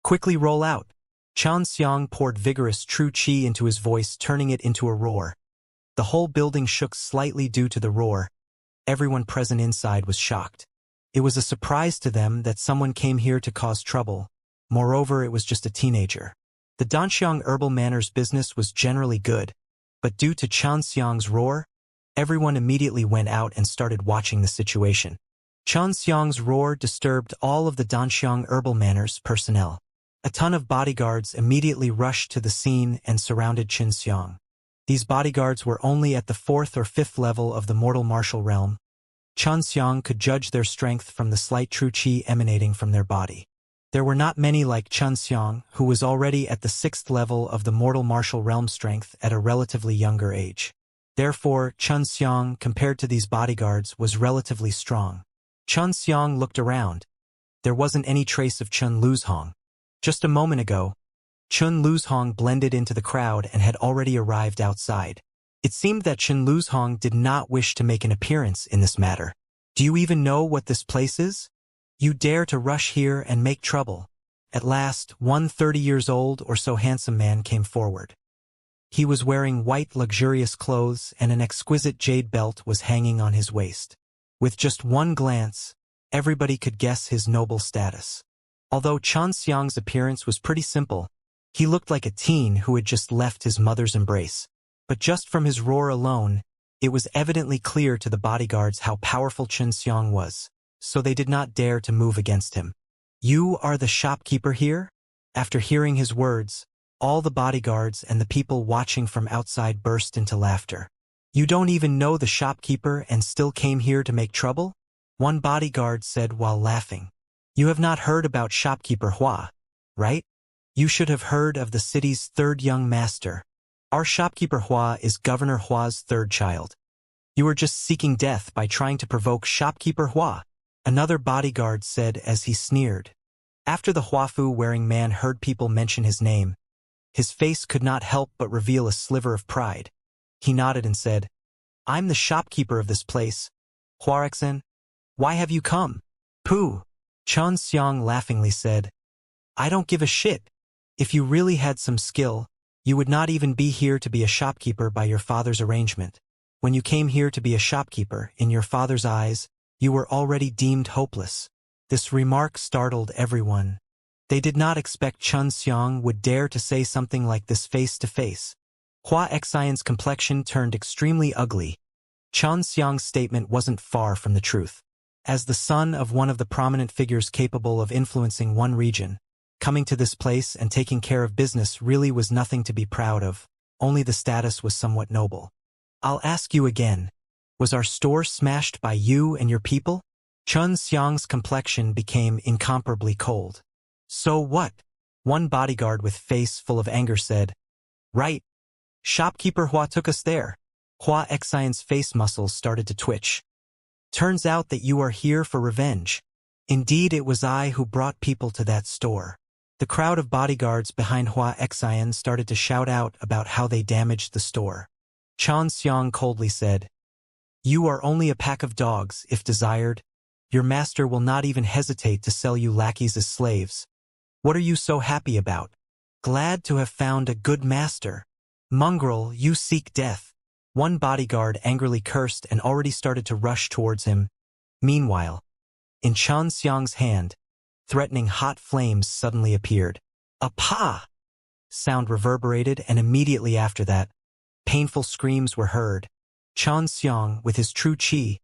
quickly roll out." Xianxia poured vigorous true qi into his voice, turning it into a roar. The whole building shook slightly due to the roar. Everyone present inside was shocked. It was a surprise to them that someone came here to cause trouble. Moreover, it was just a teenager. The Danxiang Herbal Manor's business was generally good, but due to Xianxia's roar, everyone immediately went out and started watching the situation. Xianxia's roar disturbed all of the Danxiang Herbal Manor's personnel. A ton of bodyguards immediately rushed to the scene and surrounded Xianxia. These bodyguards were only at the 4th or 5th level of the mortal martial realm. Xianxia could judge their strength from the slight true qi emanating from their body. There were not many like Xianxia, who was already at the 6th level of the mortal martial realm strength at a relatively younger age. Therefore, Xianxia, compared to these bodyguards, was relatively strong. Xianxia looked around. There wasn't any trace of Chen Luzhong. Just a moment ago, Chen Luzhong blended into the crowd and had already arrived outside. It seemed that Chen Luzhong did not wish to make an appearance in this matter. "Do you even know what this place is? You dare to rush here and make trouble." At last, one 30 years old or so handsome man came forward. He was wearing white luxurious clothes and an exquisite jade belt was hanging on his waist. With just one glance, everybody could guess his noble status. Although Xianxia's appearance was pretty simple, he looked like a teen who had just left his mother's embrace. But just from his roar alone, it was evidently clear to the bodyguards how powerful Xianxia was, so they did not dare to move against him. "You are the shopkeeper here?" After hearing his words, all the bodyguards and the people watching from outside burst into laughter. "You don't even know the shopkeeper and still came here to make trouble?" One bodyguard said while laughing. "You have not heard about shopkeeper Hua, right? You should have heard of the city's third young master. Our shopkeeper Hua is Governor Hua's third child. You are just seeking death by trying to provoke shopkeeper Hua," another bodyguard said as he sneered. After the Huafu-wearing man heard people mention his name, his face could not help but reveal a sliver of pride. He nodded and said, "I'm the shopkeeper of this place. Huarexen, why have you come?" "Pooh," Xianxia laughingly said, "I don't give a shit. If you really had some skill, you would not even be here to be a shopkeeper by your father's arrangement. When you came here to be a shopkeeper, in your father's eyes, you were already deemed hopeless." This remark startled everyone. They did not expect Xianxia would dare to say something like this face to face. Hua Xian's complexion turned extremely ugly. Xianxia's statement wasn't far from the truth. As the son of one of the prominent figures capable of influencing one region, coming to this place and taking care of business really was nothing to be proud of, only the status was somewhat noble. "I'll ask you again, was our store smashed by you and your people?" Xianxia's complexion became incomparably cold. "So what?" One bodyguard with face full of anger said. "Right. Shopkeeper Hua took us there." Hua Xian's face muscles started to twitch. "Turns out that you are here for revenge. Indeed, it was I who brought people to that store." The crowd of bodyguards behind Hua Xian started to shout out about how they damaged the store. Xianxia coldly said, "You are only a pack of dogs, if desired. Your master will not even hesitate to sell you lackeys as slaves. What are you so happy about? Glad to have found a good master. Mongrel, you seek death." One bodyguard angrily cursed and already started to rush towards him. Meanwhile, in Xianxia's hand, threatening hot flames suddenly appeared. A "pa" sound reverberated, and immediately after that, painful screams were heard. Xianxia, with his true qi,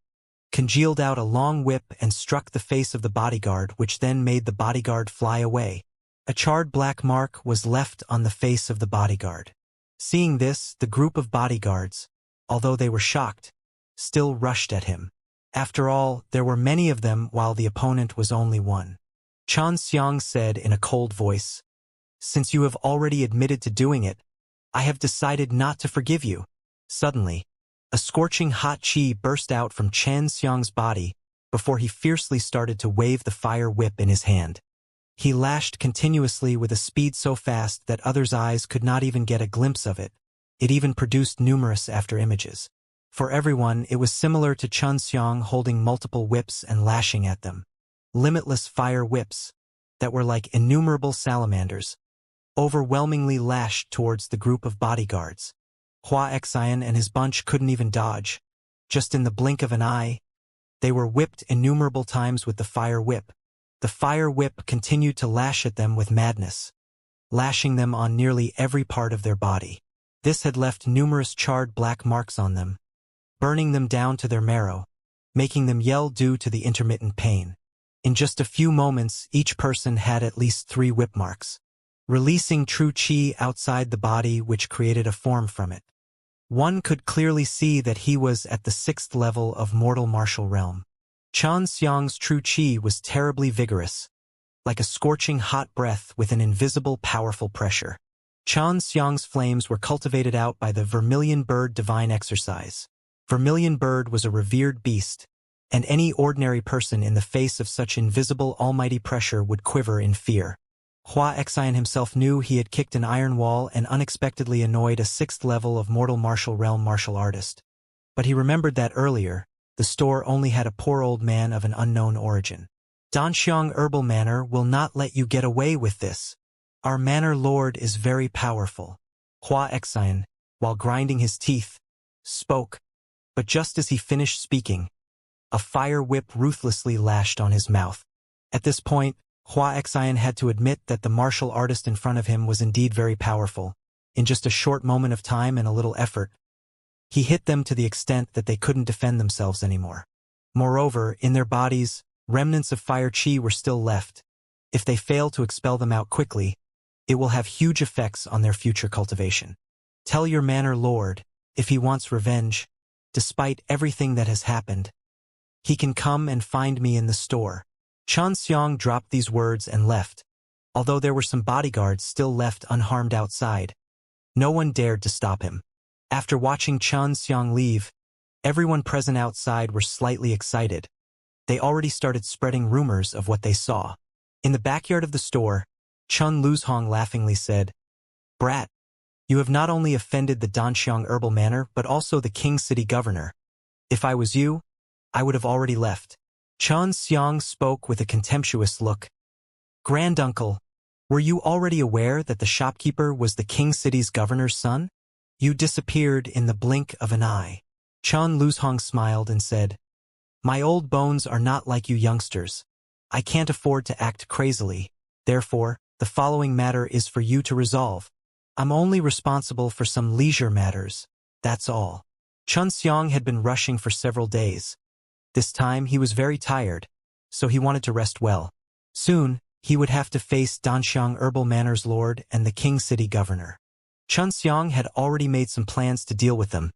congealed out a long whip and struck the face of the bodyguard, which then made the bodyguard fly away. A charred black mark was left on the face of the bodyguard. Seeing this, the group of bodyguards, although they were shocked, still rushed at him. After all, there were many of them while the opponent was only one. Xianxia said in a cold voice. Since you have already admitted to doing it, I have decided not to forgive you. Suddenly, a scorching hot chi burst out from Xianxia's body before he fiercely started to wave the fire whip in his hand. He lashed continuously with a speed so fast that others' eyes could not even get a glimpse of it. It even produced numerous after-images. For everyone, it was similar to Xianxia holding multiple whips and lashing at them. Limitless fire whips that were like innumerable salamanders, overwhelmingly lashed towards the group of bodyguards. Xianxia and his bunch couldn't even dodge. Just in the blink of an eye, they were whipped innumerable times with the fire whip. The fire whip continued to lash at them with madness, lashing them on nearly every part of their body. This had left numerous charred black marks on them, burning them down to their marrow, making them yell due to the intermittent pain. In just a few moments, each person had at least 3 whip marks, releasing true chi outside the body, which created a form from it. One could clearly see that he was at the 6th level of mortal martial realm. Xianxia's true chi was terribly vigorous, like a scorching hot breath with an invisible powerful pressure. Xianxia's flames were cultivated out by the vermilion bird divine exercise. Vermilion bird was a revered beast, and any ordinary person in the face of such invisible almighty pressure would quiver in fear. Xianxia himself knew he had kicked an iron wall and unexpectedly annoyed a 6th level of mortal martial realm martial artist. But he remembered that earlier, the store only had a poor old man of an unknown origin. Danxiang Herbal Manor will not let you get away with this. Our manor lord is very powerful. Xianxia, while grinding his teeth, spoke, but just as he finished speaking, a fire whip ruthlessly lashed on his mouth. At this point, Xianxia had to admit that the martial artist in front of him was indeed very powerful. In just a short moment of time and a little effort, he hit them to the extent that they couldn't defend themselves anymore. Moreover, in their bodies, remnants of fire chi were still left. If they fail to expel them out quickly, it will have huge effects on their future cultivation. Tell your manor lord, if he wants revenge, despite everything that has happened, he can come and find me in the store. Xianxia dropped these words and left. Although there were some bodyguards still left unharmed outside, no one dared to stop him. After watching Xianxia leave, everyone present outside were slightly excited. They already started spreading rumors of what they saw. In the backyard of the store, Chun Luzhong laughingly said, "Brat, you have not only offended the Danxiang Herbal Manor but also the King City Governor. If I was you, I would have already left." Xianxia spoke with a contemptuous look. "Granduncle, were you already aware that the shopkeeper was the King City's governor's son? You disappeared in the blink of an eye." Chun Luzhong smiled and said, "My old bones are not like you youngsters. I can't afford to act crazily. Therefore, the following matter is for you to resolve. I'm only responsible for some leisure matters, that's all." Xiang had been rushing for several days. This time he was very tired, so he wanted to rest well. Soon, he would have to face Danxiang Herbal Manor's lord and the King City Governor. Xiang had already made some plans to deal with them.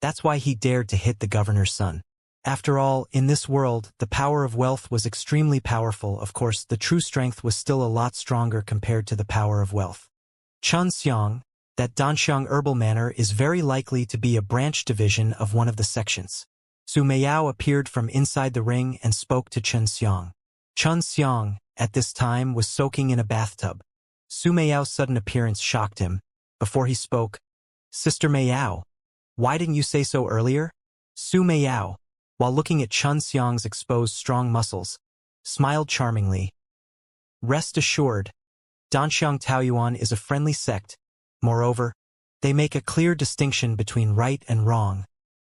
That's why he dared to hit the governor's son. After all, in this world, the power of wealth was extremely powerful. Of course, the true strength was still a lot stronger compared to the power of wealth. Xiang, that Danxiang Herbal Manor is very likely to be a branch division of one of the sections. Su Meiyao appeared from inside the ring and spoke to Xiang. Xiang, at this time, was soaking in a bathtub. Su Meiyao's sudden appearance shocked him. Before he spoke, "Sister Meiyao, why didn't you say so earlier?" Su Meiyao, while looking at Xiang's exposed strong muscles, smiled charmingly. "Rest assured, Danxiang Taoyuan is a friendly sect. Moreover, they make a clear distinction between right and wrong.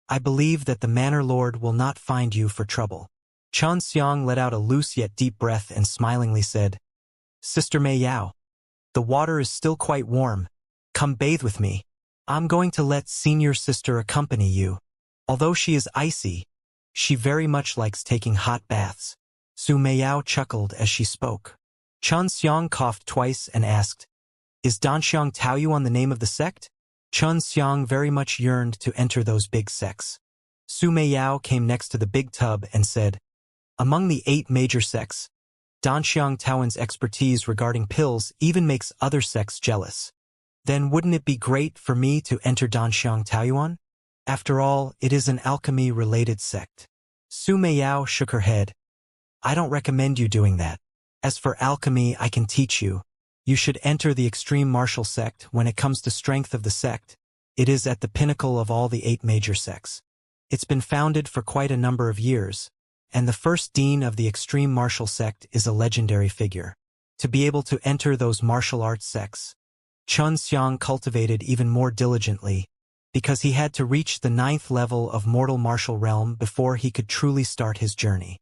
I believe that the manor lord will not find you for trouble." Xiang let out a loose yet deep breath and smilingly said, "Sister Meiyao, the water is still quite warm. Come bathe with me. I'm going to let senior sister accompany you. Although she is icy, she very much likes taking hot baths." Su Meiyao chuckled as she spoke. Xiang coughed twice and asked, "Is Danxiang Taoyuan the name of the sect?" Xiang very much yearned to enter those big sects. Su Meiyao came next to the big tub and said, "Among the 8 major sects, Danxiang Taoan's expertise regarding pills even makes other sects jealous. Then wouldn't it be great for me to enter Danxiang Taoyuan? After all, it is an alchemy-related sect. Su Meiyao shook her head. I don't recommend you doing that. As for alchemy, I can teach you. You should enter the extreme martial sect. When it comes to strength of the sect, it is at the pinnacle of all the 8 major sects. It's been founded for quite a number of years, and the first dean of the extreme martial sect is a legendary figure. To be able to enter those martial arts sects, Chun Xiang cultivated even more diligently, because he had to reach the 9th level of mortal martial realm before he could truly start his journey.